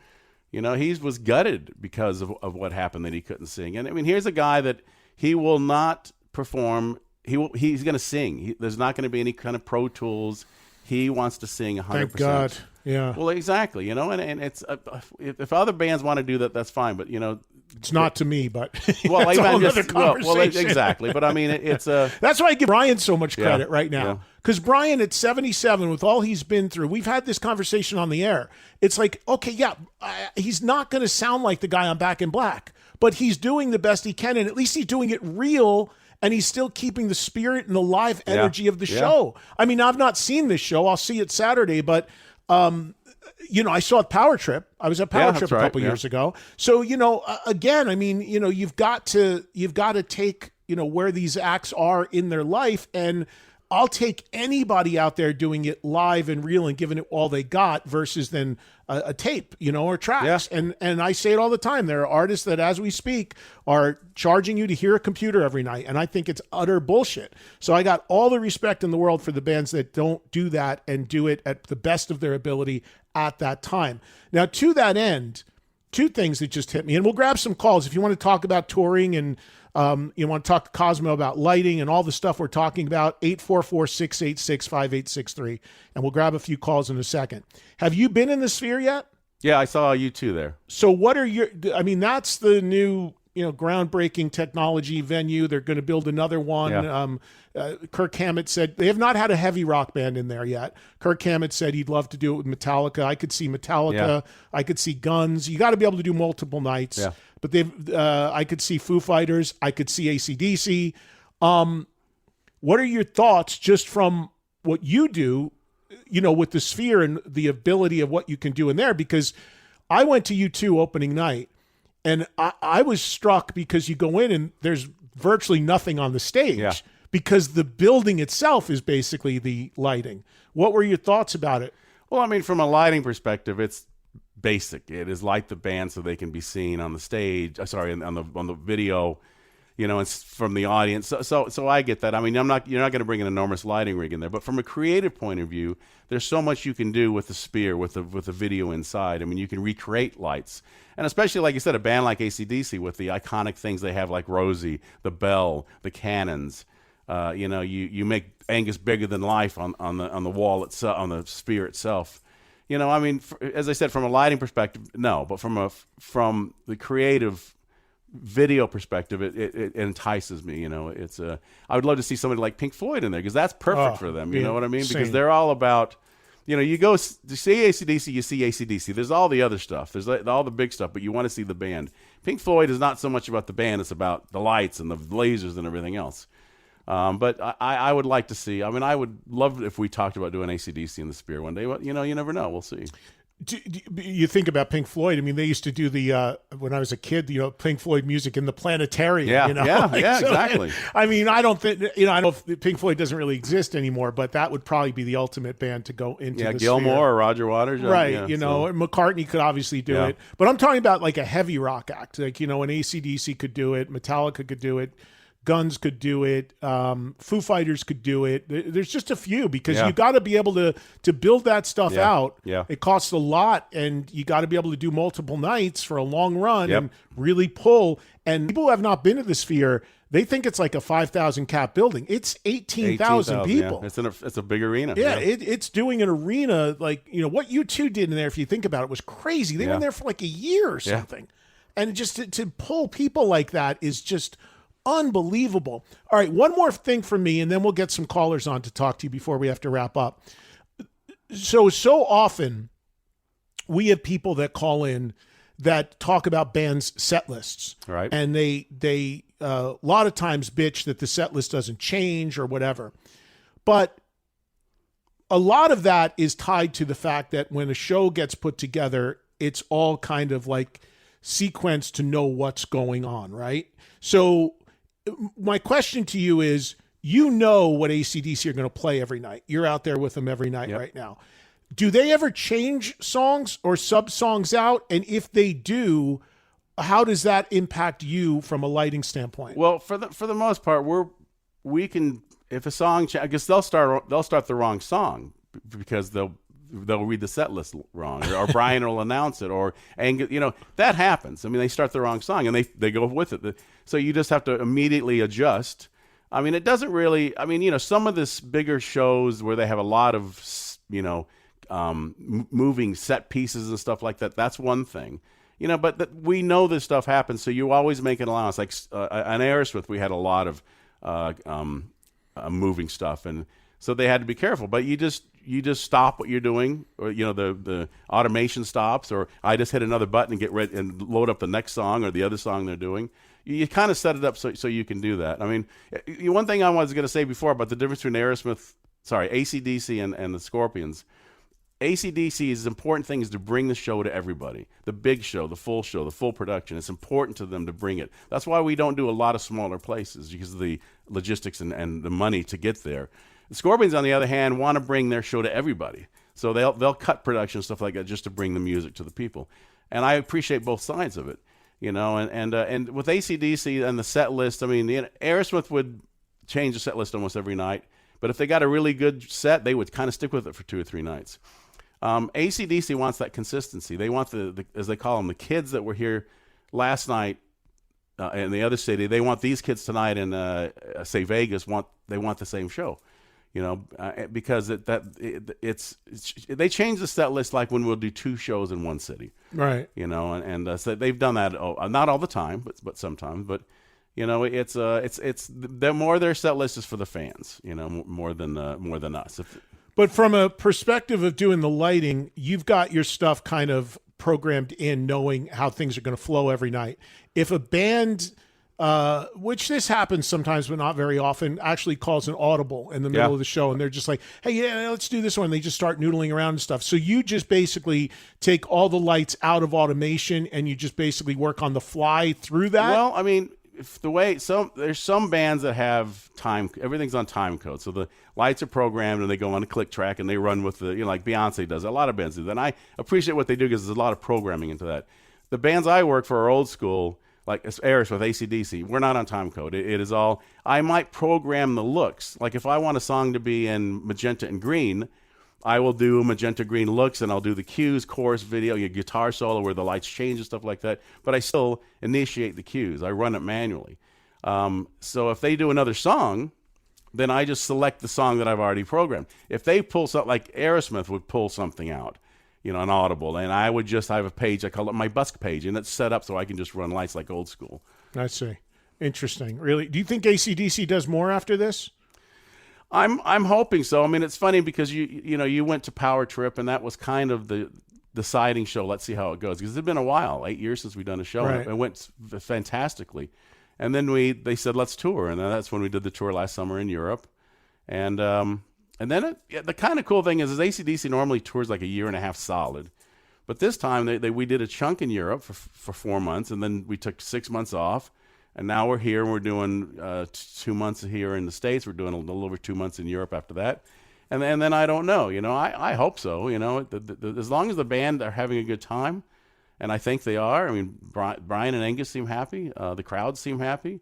He was gutted because of what happened, that he couldn't sing. And I mean, here's a guy that he will not perform. He's going to sing. There's not going to be any kind of Pro Tools. He wants to sing 100%. Thank God. Yeah. Well, exactly. And it's if other bands want to do that, that's fine. But it's not to me. But well, that's a whole other conversation. exactly. But I mean, it's that's why I give Brian so much credit right now. Because Brian, at 77, with all he's been through, we've had this conversation on the air. It's like, okay, he's not going to sound like the guy on Back in Black, but he's doing the best he can, and at least he's doing it real. And he's still keeping the spirit and the live energy of the show. I mean, I've not seen this show. I'll see it Saturday, but I saw it Power Trip. I was at Power Trip a couple years ago. So, again, I mean, you've got to take, where these acts are in their life, and I'll take anybody out there doing it live and real and giving it all they got versus then a tape, or tracks. Yeah. And I say it all the time. There are artists that, as we speak, are charging you to hear a computer every night. And I think it's utter bullshit. So I got all the respect in the world for the bands that don't do that and do it at the best of their ability at that time. Now, to that end, 2 things that just hit me, and we'll grab some calls if you want to talk about touring and you want to talk to Cosmo about lighting and all the stuff we're talking about. 844-686-5863, and we'll grab a few calls in a second. Have you been in the Sphere yet? Yeah, I saw you too there. So what are that's the new, groundbreaking technology venue. They're going to build another one. Yeah. Kirk Hammett said they have not had a heavy rock band in there yet. Kirk Hammett said he'd love to do it with Metallica. I could see Metallica. Yeah. I could see Guns. You got to be able to do multiple nights. Yeah. But I could see Foo Fighters. I could see AC/DC. What are your thoughts just from what you do, with the Sphere and the ability of what you can do in there? Because I went to U2 opening night, and I was struck because you go in and there's virtually nothing on the stage because the building itself is basically the lighting. What were your thoughts about it? Well, I mean, from a lighting perspective, it's basic. It is light the band so they can be seen on the stage. On the video, it's from the audience. So I get that. I mean, you're not going to bring an enormous lighting rig in there, but from a creative point of view, there's so much you can do with the Sphere, with the video inside. I mean, you can recreate lights, and especially like you said, a band like AC/DC with the iconic things they have, like Rosie, the bell, the cannons. You make Angus bigger than life on the wall itself, on the Sphere itself. I mean, as I said, from a lighting perspective, no, but from the creative video perspective, it entices me. You know, it's I would love to see somebody like Pink Floyd in there because that's perfect for them. You know what I mean? Same. Because they're all about, you know, you go to see AC/DC, you see AC/DC. There's all the other stuff. There's all the big stuff, but you want to see the band. Pink Floyd is not so much about the band; it's about the lights and the lasers and everything else. But I would like to see. I mean, I would love if we talked about doing AC/DC in the Sphere one day. You know, you never know. We'll see. Do you think about Pink Floyd? I mean, they used to do the when I was a kid, you know, Pink Floyd music in the planetarium. Yeah, you know? yeah, So, exactly. I mean, I don't think, you know, I know if Pink Floyd doesn't really exist anymore, but that would probably be the ultimate band to go into. Yeah, the Gilmore Sphere. or Roger Waters, right? Yeah, you know, McCartney could obviously do it, but I'm talking about like a heavy rock act, like, you know, an AC/DC could do it, Metallica could do it. Guns could do it. Foo Fighters could do it. There's just a few because you got to be able to build that stuff out. Yeah. It costs a lot, and you got to be able to do multiple nights for a long run and really pull. And people who have not been to the Sphere, they think it's like a 5,000 cap building. It's 18,000 people. Yeah. It's a big arena. Yeah, it's doing an arena like, you know, what U2 did in there, if you think about it, was crazy. They were in there for like a year or something. And just to pull people like that is just unbelievable. All right, one more thing from me, and then we'll get some callers on to talk to you before we have to wrap up. So often we have people that call in that talk about bands' set lists. Right. And they a lot of times bitch that the set list doesn't change or whatever. But a lot of that is tied to the fact that when a show gets put together, it's all kind of like sequenced to know what's going on, right? So my question to you is, you know what AC/DC are going to play every night. You're out there with them every night right now. Do they ever change songs or sub songs out? And if they do, how does that impact you from a lighting standpoint? Well, for the most part, we can, if a song, I guess they'll start the wrong song because they'll read the set list wrong, or Brian will announce it, and you know that happens. I mean, they start the wrong song and they go with it. So you just have to immediately adjust. I mean, it doesn't really. I mean, you know, some of this bigger shows where they have a lot of, you know, moving set pieces and stuff like that. That's one thing, you know. But we know this stuff happens, so you always make an allowance. Like on Aerosmith, we had a lot of moving stuff, and so they had to be careful. But you just stop what you're doing, or you know the automation stops, or I just hit another button and get ready and load up the next song or the other song they're doing. You kind of set it up so you can do that. I mean, one thing I was going to say before about the difference between AC/DC and the Scorpions. AC/DC's important thing is to bring the show to everybody. The big show, the full production. It's important to them to bring it. That's why we don't do a lot of smaller places, because of the logistics and the money to get there. The Scorpions, on the other hand, want to bring their show to everybody. So they'll cut production, stuff like that, just to bring the music to the people. And I appreciate both sides of it, you know. And with AC/DC and the set list, I mean, Aerosmith would change the set list almost every night. But if they got a really good set, they would kind of stick with it for 2 or 3 nights. AC/DC wants that consistency. They want the as they call them, the kids that were here last night in the other city. They want these kids tonight in say Vegas. They want the same show, you know, because they change the set list like when we'll do 2 shows in one city, right? You know, and so they've done that. Not all the time, but sometimes. But you know, it's their set list is for the fans, you know, more than us. But from a perspective of doing the lighting, you've got your stuff kind of programmed in, knowing how things are going to flow every night. If a band, which this happens sometimes but not very often, actually calls an audible in the middle of the show, and they're just like, hey, yeah, let's do this one. They just start noodling around and stuff. So you just basically take all the lights out of automation and you just basically work on the fly through that? Well, I mean, there's some bands that have time, everything's on time code. So the lights are programmed and they go on a click track and they run with the, you know, like Beyonce does. A lot of bands do that. And I appreciate what they do because there's a lot of programming into that. The bands I work for are old school, like Aerosmith, AC/DC. We're not on time code. It is all, I might program the looks. Like if I want a song to be in magenta and green, I will do magenta green looks, and I'll do the cues, chorus, video, your guitar solo where the lights change and stuff like that. But I still initiate the cues. I run it manually. So if they do another song, then I just select the song that I've already programmed. If they pull something, like Aerosmith would pull something out, on Audible, and I have a page, I call it my busk page, and it's set up so I can just run lights like old school. I see. Interesting. Really? Do you think AC/DC does more after this? I'm hoping so. I mean, it's funny because you went to Power Trip, and that was kind of the deciding show. Let's see how it goes, because it's been a while, 8 years since we've done a show, right. and it went fantastically. And then they said let's tour, and then that's when we did the tour last summer in Europe, and then the kind of cool thing is AC/DC normally tours like a year and a half solid, but this time we did a chunk in Europe for 4 months, and then we took 6 months off. And now we're here, and we're doing 2 months here in the States. We're doing a little over 2 months in Europe after that. And then I don't know. I hope so. As long as the band are having a good time, and I think they are. I mean, Brian and Angus seem happy. The crowd seem happy.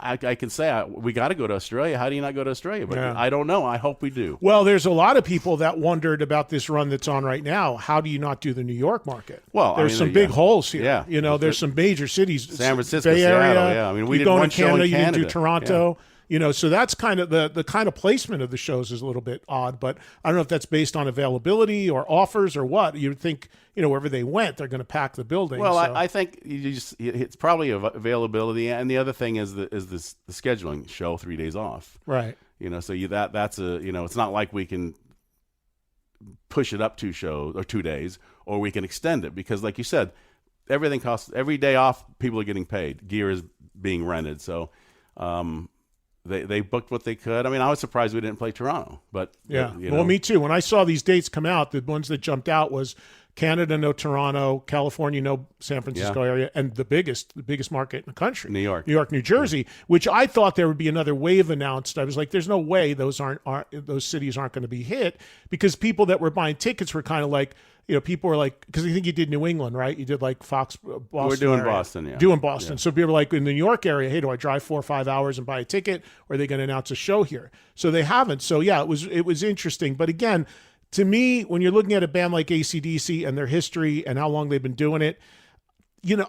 I can say we got to go to Australia. How do you not go to Australia? But I don't know. I hope we do. Well, there's a lot of people that wondered about this run that's on right now. How do you not do the New York market? Well, there's some big holes here. Yeah. There's some major cities. San Francisco, Bay Area, Seattle. Yeah, I mean, we did one show in Canada. You can do Toronto. Yeah. So that's kind of the kind of placement of the shows is a little bit odd, but I don't know if that's based on availability or offers or what. You'd think, wherever they went, they're going to pack the building. Well, so. I think it's probably availability, and the other thing is the scheduling show 3 days off. Right. So that's it's not like we can push it up 2 shows or 2 days, or we can extend it because, like you said, everything costs. Every day off, people are getting paid. Gear is being rented, so. They booked what they could. I mean, I was surprised we didn't play Toronto, but yeah. Well, me too. When I saw these dates come out, the ones that jumped out was Canada, no Toronto, California, no San Francisco area, and the biggest market in the country, New York, New Jersey, which I thought there would be another wave announced. I was like, there's no way those cities aren't going to be hit, because people that were buying tickets were kind of like, people were like, because I think you did New England, right? You did like Fox, Boston. We're doing Boston, yeah. Doing Boston. Yeah. So people were like in the New York area, hey, do I drive 4 or 5 hours and buy a ticket, or are they going to announce a show here? So they haven't. So yeah, it was interesting. But again, to me, when you're looking at a band like AC/DC and their history and how long they've been doing it,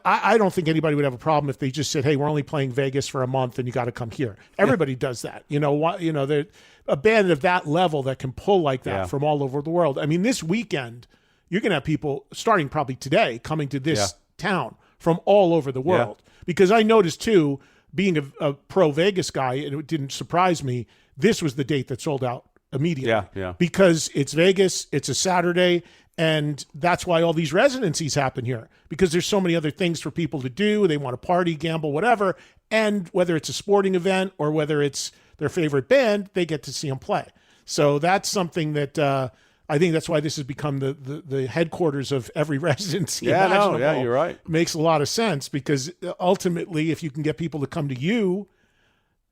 I don't think anybody would have a problem if they just said, hey, we're only playing Vegas for a month and you got to come here. Everybody does that. They're a band of that level that can pull like that from all over the world. I mean, this weekend, you're going to have people starting probably today coming to this town from all over the world. Because I noticed too, being a pro Vegas guy, and it didn't surprise me, this was the date that sold out immediately. Yeah. Because it's Vegas, it's a Saturday, and that's why all these residencies happen here, because there's so many other things for people to do. They want to party, gamble, whatever. And whether it's a sporting event or whether it's their favorite band, they get to see them play. So that's something that I think that's why this has become the headquarters of every residency. Yeah, you're right. Makes a lot of sense, because ultimately, if you can get people to come to you,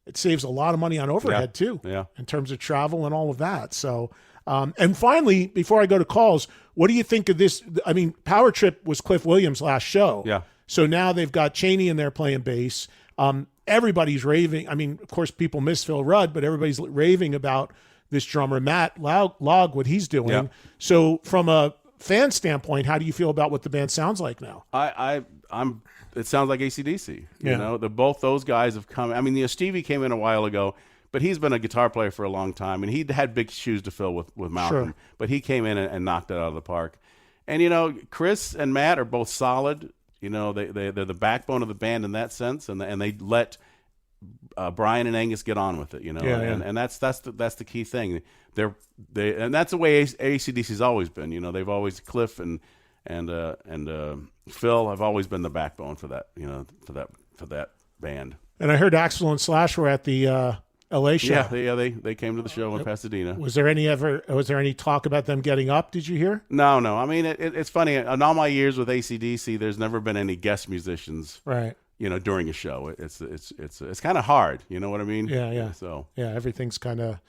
it saves a lot of money on overhead too, in terms of travel and all of that. So, and finally, before I go to calls, what do you think of this? I mean, Power Trip was Cliff Williams' last show. Yeah. So now they've got Chaney in there playing bass. Everybody's raving. I mean, of course, people miss Phil Rudd, but everybody's raving about this drummer, Matt Log, what he's doing. Yeah. So from a fan standpoint, how do you feel about what the band sounds like now? It sounds like AC/DC. Both those guys have come. I mean, Stevie came in a while ago, but he's been a guitar player for a long time, and he had big shoes to fill with Malcolm. Sure. But he came in and knocked it out of the park. And Chris and Matt are both solid. They're the backbone of the band in that sense, and they let Brian and Angus get on with it, and that's the key thing. And that's the way AC/DC's always been. They've always, Cliff and Phil have always been the backbone for that, for that band. And I heard Axl and Slash were at the LA show. They came to the show in Pasadena. Was there any talk about them getting up? Did you hear? No. I mean, it's funny. In all my years with AC/DC, there's never been any guest musicians. Right. During a show, it's kind of hard. You know what I mean? Yeah. So everything's kind of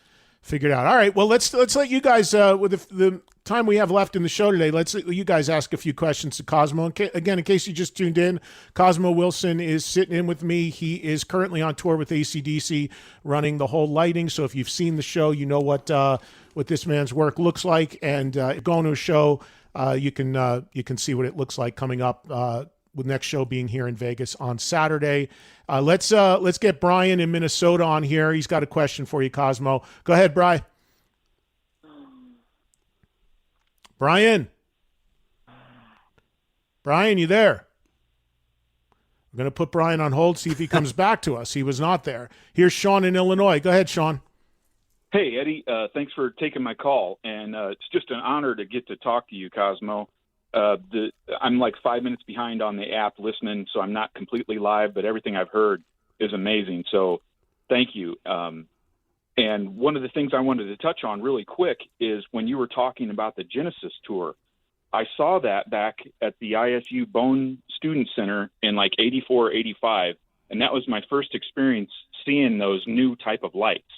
figured out. All right. Well, let's let you guys with the time we have left in the show today. Let's let you guys ask a few questions to Cosmo. Again, in case you just tuned in, Cosmo Wilson is sitting in with me. He is currently on tour with AC/DC, running the whole lighting. So if you've seen the show, you know what this man's work looks like. And going to a show, you can see what it looks like coming up. With next show being here in Vegas on Saturday. Let's get Brian in Minnesota on here. He's got a question for you, Cosmo. Go ahead, Brian. Brian, you there? I'm going to put Brian on hold, see if he comes back to us. He was not there. Here's Sean in Illinois. Go ahead, Sean. Hey, Eddie. Thanks for taking my call. And it's just an honor to get to talk to you, Cosmo. I'm like 5 minutes behind on the app listening, so I'm not completely live, but everything I've heard is amazing. So thank you. And one of the things I wanted to touch on really quick is when you were talking about the Genesis tour. I saw that back at the ISU Bone Student Center in like 84, 85, and that was my first experience seeing those new type of lights.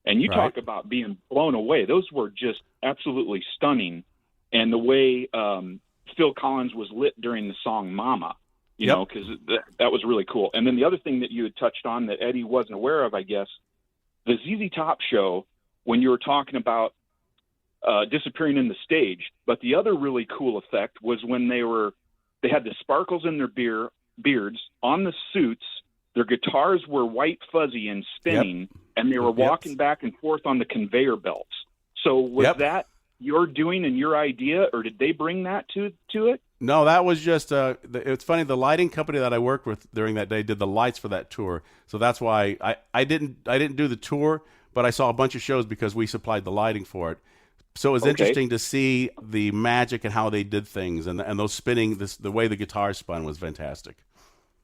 And you talk about being blown away. Those were just absolutely stunning. And the way Phil Collins was lit during the song Mama, you know, because that was really cool. And then the other thing that you had touched on that Eddie wasn't aware of, I guess, the ZZ Top show, when you were talking about disappearing in the stage. But the other really cool effect was when they had the sparkles in their beards on the suits. Their guitars were white fuzzy and spinning, and they were walking back and forth on the conveyor belts. So was that your doing and your idea, or did they bring that to it? No, that was just it's funny, the lighting company that I worked with during that day did the lights for that tour. So that's why I didn't do the tour, but I saw a bunch of shows because we supplied the lighting for it. So it was interesting to see the magic and how they did things, and those spinning, the way the guitar spun was fantastic.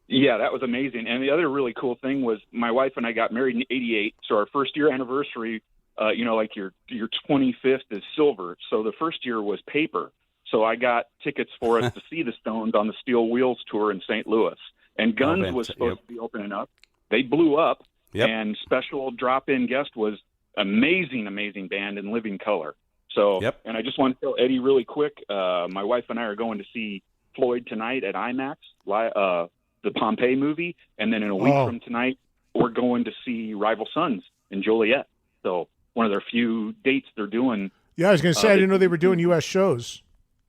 Yeah, that was amazing. And the other really cool thing was my wife and I got married in '88, so our first year anniversary, like your 25th is silver. So the first year was paper. So I got tickets for us to see the Stones on the Steel Wheels tour in St. Louis. And Guns was supposed to be opening up. They blew up, and special drop-in guest was amazing band in Living Color. So, and I just want to tell Eddie really quick, my wife and I are going to see Floyd tonight at IMAX, the Pompeii movie, and then in a week from tonight, we're going to see Rival Sons in Joliet. So one of their few dates they're doing. Yeah, I was going to say, I didn't know they were doing U.S. shows.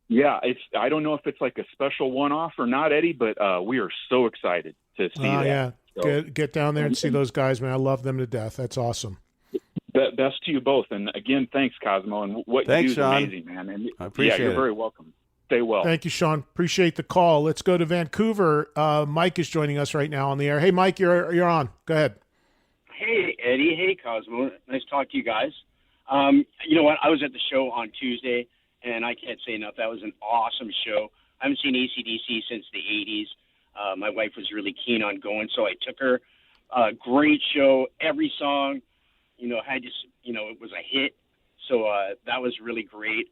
Yeah, I don't know if it's like a special one-off or not, Eddie, but we are so excited to see that. Yeah, so, get down there and see those guys, man. I love them to death. That's awesome. Best to you both. And again, thanks, Cosmo. And what you do is Sean. amazing, man. And I appreciate you're it. very welcome. Stay well. Thank you, Sean. Appreciate the call. Let's go to Vancouver. Mike is joining us right now on the air. Hey, Mike, you're on. Go ahead. Hey, Eddie. Hey, Cosmo. Nice to talk to you guys. You know what? I was at the show on Tuesday, and I can't say enough. That was an awesome show. I haven't seen AC/DC since the 80s. My wife was really keen on going, so I took her. Great show. Every song, it was a hit. So that was really great.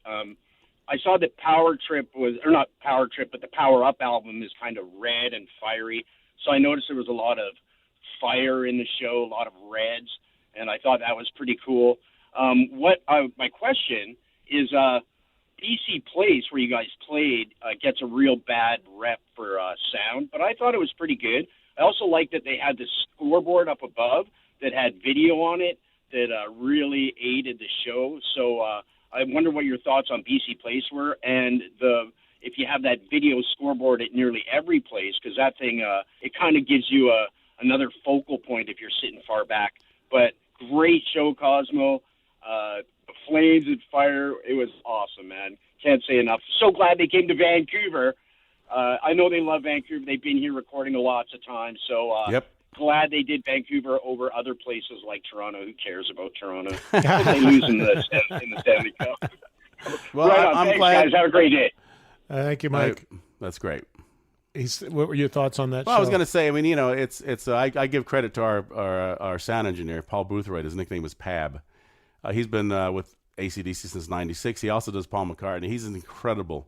I saw that Power Trip or not Power Trip, but the Power Up album is kind of red and fiery. So I noticed there was a lot of fire in the show, a lot of reds, and I thought that was pretty cool. My question is, BC Place, where you guys played, gets a real bad rep for sound, but I thought it was pretty good. I also liked that they had this scoreboard up above that had video on it that really aided the show. So I wonder what your thoughts on BC Place were, and if you have that video scoreboard at nearly every place, because that thing, it kind of gives you another focal point if you're sitting far back. But great show, Cosmo. Flames and fire. It was awesome, man. Can't say enough. So glad they came to Vancouver. I know they love Vancouver. They've been here recording lots of times. So glad they did Vancouver over other places like Toronto. Who cares about Toronto? They lose in the Stanley Cup. Well, right on. I'm Thanks, glad. guys. Have a great day. Thank you, Mike. That's great. What were your thoughts on that show? Well, I was going to say, I mean, I give credit to our sound engineer, Paul Boothroyd. His nickname was Pab. He's been with AC/DC since '96. He also does Paul McCartney. He's an incredible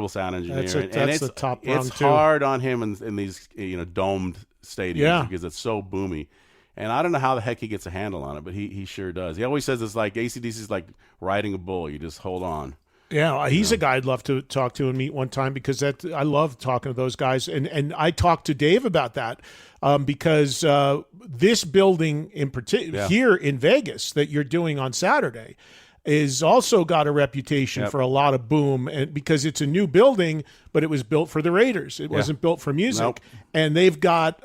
sound engineer. That's the top rung, It's too. hard on him in these domed stadiums because it's so boomy. And I don't know how the heck he gets a handle on it, but he sure does. He always says it's like AC/DC is like riding a bull. You just hold on. Yeah, he's a guy I'd love to talk to and meet one time because I love talking to those guys. And I talked to Dave about that because this building in particular here in Vegas that you're doing on Saturday is also got a reputation for a lot of boom, and because it's a new building, but it was built for the Raiders. It wasn't built for music. Nope. And they've got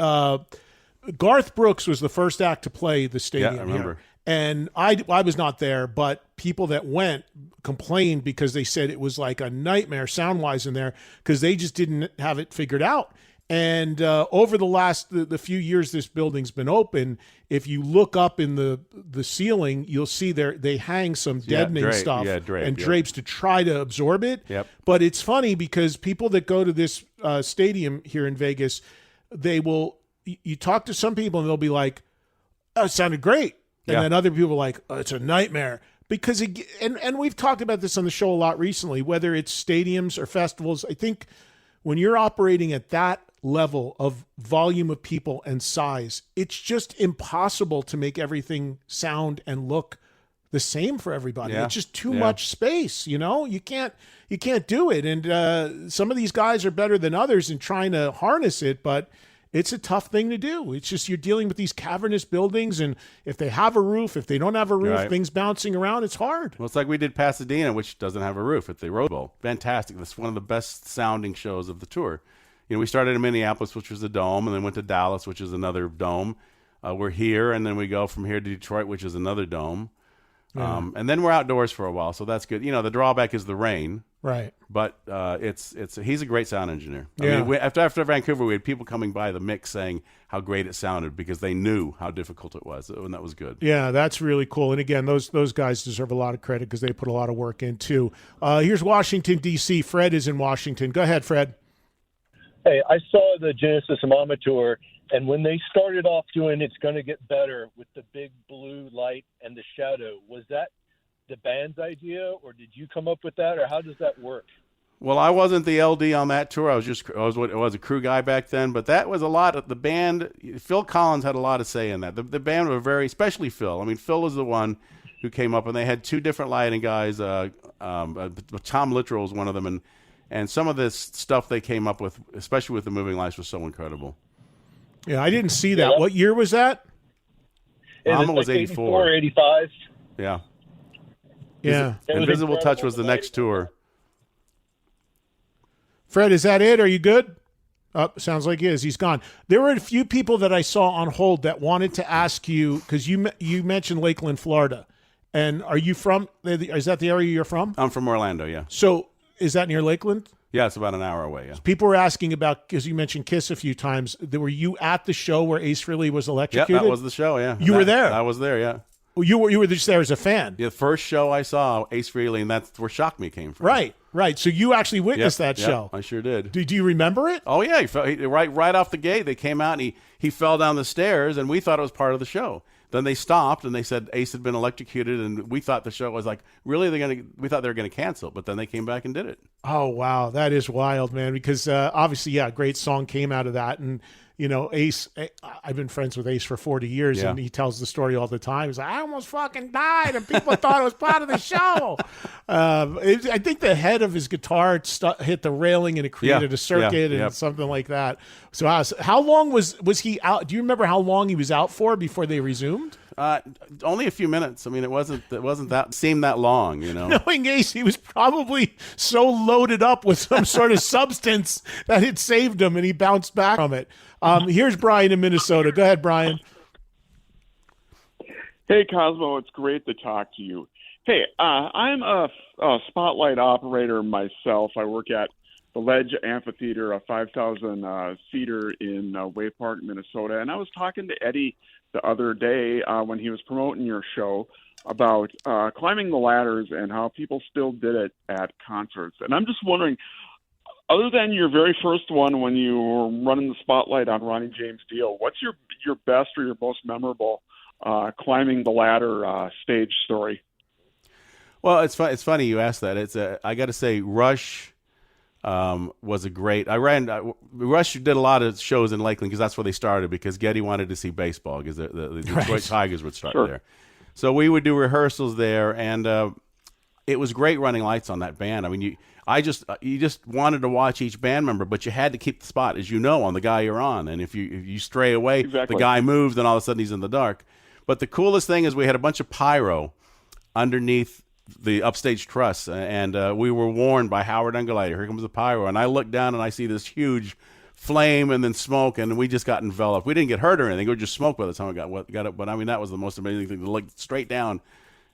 Garth Brooks was the first act to play the stadium I remember. here. And I was not there, but people that went complained because they said it was like a nightmare sound-wise in there because they just didn't have it figured out. And over the last the few years this building's been open, if you look up in the ceiling, you'll see they hang some deadening stuff and drapes to try to absorb it. Yep. But it's funny because people that go to this stadium here in Vegas, you talk to some people and they'll be like, "Oh, it sounded great," and then other people are like, "Oh, it's a nightmare." Because and we've talked about this on the show a lot recently, whether it's stadiums or festivals. I think when you're operating at that level of volume of people and size, it's just impossible to make everything sound and look the same for everybody. It's just too much space, you can't do it. And some of these guys are better than others in trying to harness it, but it's a tough thing to do. It's just you're dealing with these cavernous buildings, and if they have a roof, if they don't have a roof, things bouncing around, it's hard. Well, it's like we did Pasadena, which doesn't have a roof at the Rose Bowl. Fantastic. That's one of the best sounding shows of the tour. We started in Minneapolis, which was a dome, and then went to Dallas, which is another dome. We're here, and then we go from here to Detroit, which is another dome. And then we're outdoors for a while, so that's good. The drawback is the rain. Right. But he's a great sound engineer. I mean, after Vancouver, we had people coming by the mix saying how great it sounded because they knew how difficult it was, and that was good. Yeah, that's really cool. And again, those guys deserve a lot of credit because they put a lot of work in too. Here's Washington, D.C. Fred is in Washington. Go ahead, Fred. Hey, I saw the Genesis Mama tour, and when they started off doing It's Gonna Get Better with the big blue light and the shadow, was that the band's idea, or did you come up with that, or how does that work? Well, I wasn't the LD on that tour. I was a crew guy back then, but that was a lot of the band. Phil Collins had a lot to say in that. The band were especially Phil. I mean, Phil was the one who came up, and they had two different lighting guys. Tom Littrell was one of them, and some of this stuff they came up with, especially with the moving lights, was so incredible. Yeah, I didn't see that. What year was that? Mama was 84. 85. Yeah. Yeah. Invisible Touch was the next tour. Fred, is that it? Are you good? Oh, sounds like he is. He's gone. There were a few people that I saw on hold that wanted to ask you, because you mentioned Lakeland, Florida. And are you from, is that the area you're from? I'm from Orlando, yeah. So is that near Lakeland? Yeah, it's about an hour away, yeah. People were asking about, because you mentioned Kiss a few times, were you at the show where Ace Frehley was electrocuted? Yeah, that was the show, yeah. You were there? I was there, yeah. Well, you were just there as a fan. Yeah, the first show I saw, Ace Frehley, and that's where Shock Me came from. Right. So you actually witnessed that show. I sure did. Do you remember it? Oh, yeah. Right off the gate, they came out, and he fell down the stairs, and we thought it was part of the show. Then they stopped, and they said Ace had been electrocuted, and we thought the show was like, really? We thought they were going to cancel, but then they came back and did it. Oh, wow. That is wild, man, because obviously, a great song came out of that, and Ace, I've been friends with Ace for 40 years, and he tells the story all the time. He's like, I almost fucking died, and people thought it was part of the show. I think the head of his guitar hit the railing, and it created a circuit and something like that. So how long was he out? Do you remember how long he was out for before they resumed? Only a few minutes. I mean, it wasn't seemed that long, Knowing Ace, he was probably so loaded up with some sort of substance that it saved him, and he bounced back from it. Here's Brian in Minnesota. Go ahead, Brian. Hey, Cosmo. It's great to talk to you. Hey, I'm a spotlight operator myself. I work at the Ledge Amphitheater, a 5,000-seater in Way Park, Minnesota. And I was talking to Eddie the other day when he was promoting your show about climbing the ladders and how people still did it at concerts. And I'm just wondering, other than your very first one when you were running the spotlight on Ronnie James Dio, what's your best or your most memorable climbing the ladder stage story? Well, it's funny you asked that. I got to say, Rush was a great. Rush did a lot of shows in Lakeland because that's where they started. Because Getty wanted to see baseball because the Detroit Tigers would start there. So we would do rehearsals there, and it was great running lights on that band. I mean, you just wanted to watch each band member, but you had to keep the spot, as you know, on the guy you're on. And if you stray away, the guy moves, then all of a sudden he's in the dark. But the coolest thing is we had a bunch of pyro underneath the upstage truss, and we were warned by Howard Ungerleider, here comes the pyro. And I look down and I see this huge flame and then smoke, and we just got enveloped. We didn't get hurt or anything. It was just smoke by the time we got it. But I mean, that was the most amazing thing to look straight down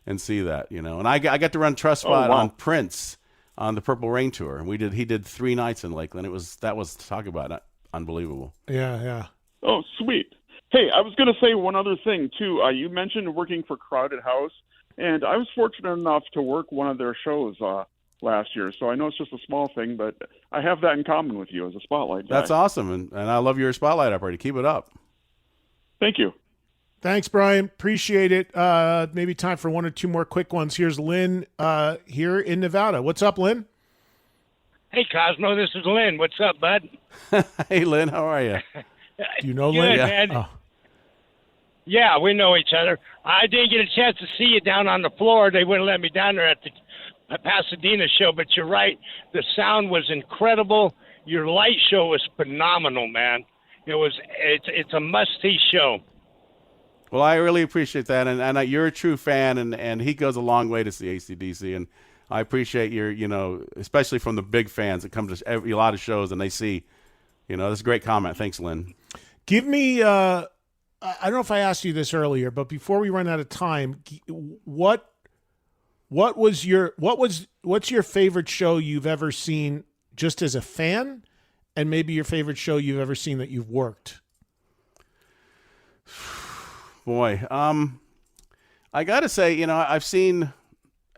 and see that, you know. And I got to run Trust Spot on Prince on the Purple Rain tour, and he did 3 nights in Lakeland. That was talk about unbelievable. Yeah. Oh, sweet. Hey, I was going to say one other thing too. You mentioned working for Crowded House, and I was fortunate enough to work one of their shows last year. So I know it's just a small thing, but I have that in common with you as a Spotlight guy. That's awesome, and I love your Spotlight operator. Keep it up. Thank you. Thanks, Brian. Appreciate it. Maybe time for 1 or 2 more quick ones. Here's Lynn here in Nevada. What's up, Lynn? Hey, Cosmo, this is Lynn. What's up, bud? Hey, Lynn, how are you? Do you know Good, Lynn? man. Oh. Yeah, we know each other. I didn't get a chance to see you down on the floor. They wouldn't let me down there at the Pasadena show, but you're right. The sound was incredible. Your light show was phenomenal, man. It's a must-see show. Well, I really appreciate that, and you're a true fan, and he goes a long way to see AC/DC, and I appreciate your, you know, especially from the big fans that come to a lot of shows and they see, you know, that's a great comment. Thanks, Lynn. Give me, I don't know if I asked you this earlier, but before we run out of time, what's your favorite show you've ever seen just as a fan, and maybe your favorite show you've ever seen that you've worked? Boy, I got to say, you know, I've seen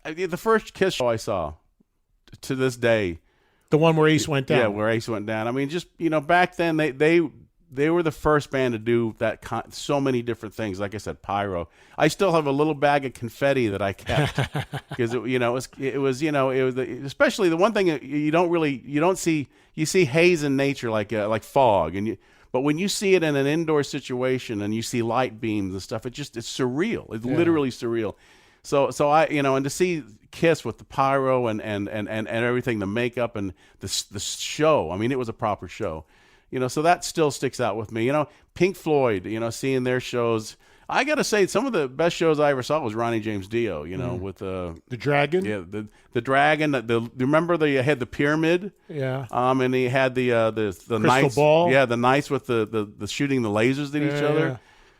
the first Kiss show I saw to this day. The one where Ace went down. Yeah, where Ace went down. I mean, just, you know, back then they were the first band to do that so many different things. Like I said, pyro. I still have a little bag of confetti that I kept because it was especially the one thing you don't see. You see haze in nature like fog, but when you see it in an indoor situation and you see light beams and stuff, it's surreal. It's literally surreal. So I, you know, and to see Kiss with the pyro and everything, the makeup and the show. I mean, it was a proper show. You know, so that still sticks out with me. You know, Pink Floyd, you know, seeing their shows. I got to say, some of the best shows I ever saw was Ronnie James Dio, you know, with the Dragon. Yeah, the Dragon. Remember they had the pyramid? Yeah. And he had the Crystal knights. ball. Yeah, the knights with the shooting the lasers at each other. Yeah.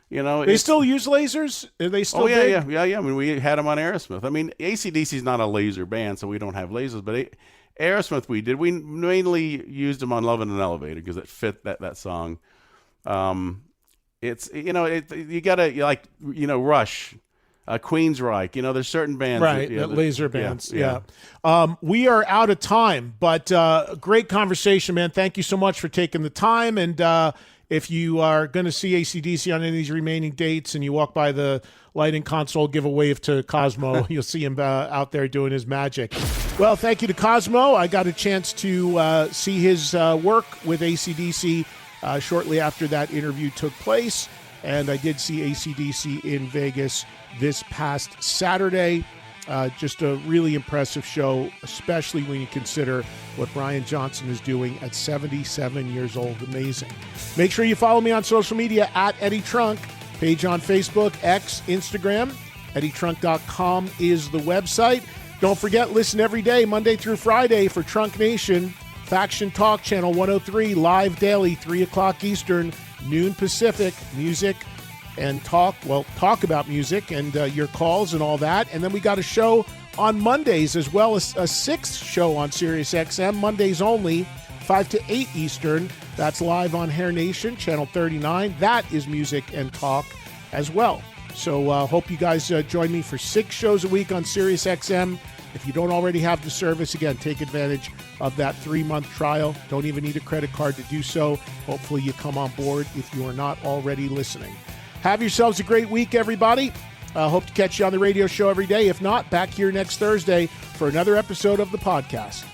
You know, They still use lasers? Are they still big? yeah. I mean, we had them on Aerosmith. I mean, AC/DC's not a laser band, so we don't have lasers, but Aerosmith we did. We mainly used them on Love in an Elevator because it fit that song. It's, you know, you gotta, like, you know, Rush, Queensryche, you know, there's certain bands. Right, laser bands. Yeah. We are out of time, but great conversation, man. Thank you so much for taking the time. And if you are going to see AC/DC on any of these remaining dates and you walk by the lighting console, give a wave to Cosmo. You'll see him out there doing his magic. Well, thank you to Cosmo. I got a chance to see his work with AC/DC shortly after that interview took place. And I did see AC/DC in Vegas this past Saturday. Just a really impressive show, especially when you consider what Brian Johnson is doing at 77 years old. Amazing. Make sure you follow me on social media at Eddie Trunk, page on Facebook, X, Instagram. EddieTrunk.com is the website. Don't forget, listen every day, Monday through Friday, for Trunk Nation, Faction Talk, Channel 103, live daily, 3 o'clock Eastern, noon Pacific, music and talk about music and your calls and all that. And then we got a show on Mondays as well as a 6th show on Sirius XM, Mondays only, 5 to 8 Eastern. That's live on Hair Nation, Channel 39. That is music and talk as well. So hope you guys join me for 6 shows a week on Sirius XM. If you don't already have the service, again, take advantage of that 3-month trial. Don't even need a credit card to do so. Hopefully you come on board if you are not already listening. Have yourselves a great week, everybody. Hope to catch you on the radio show every day. If not, back here next Thursday for another episode of the podcast.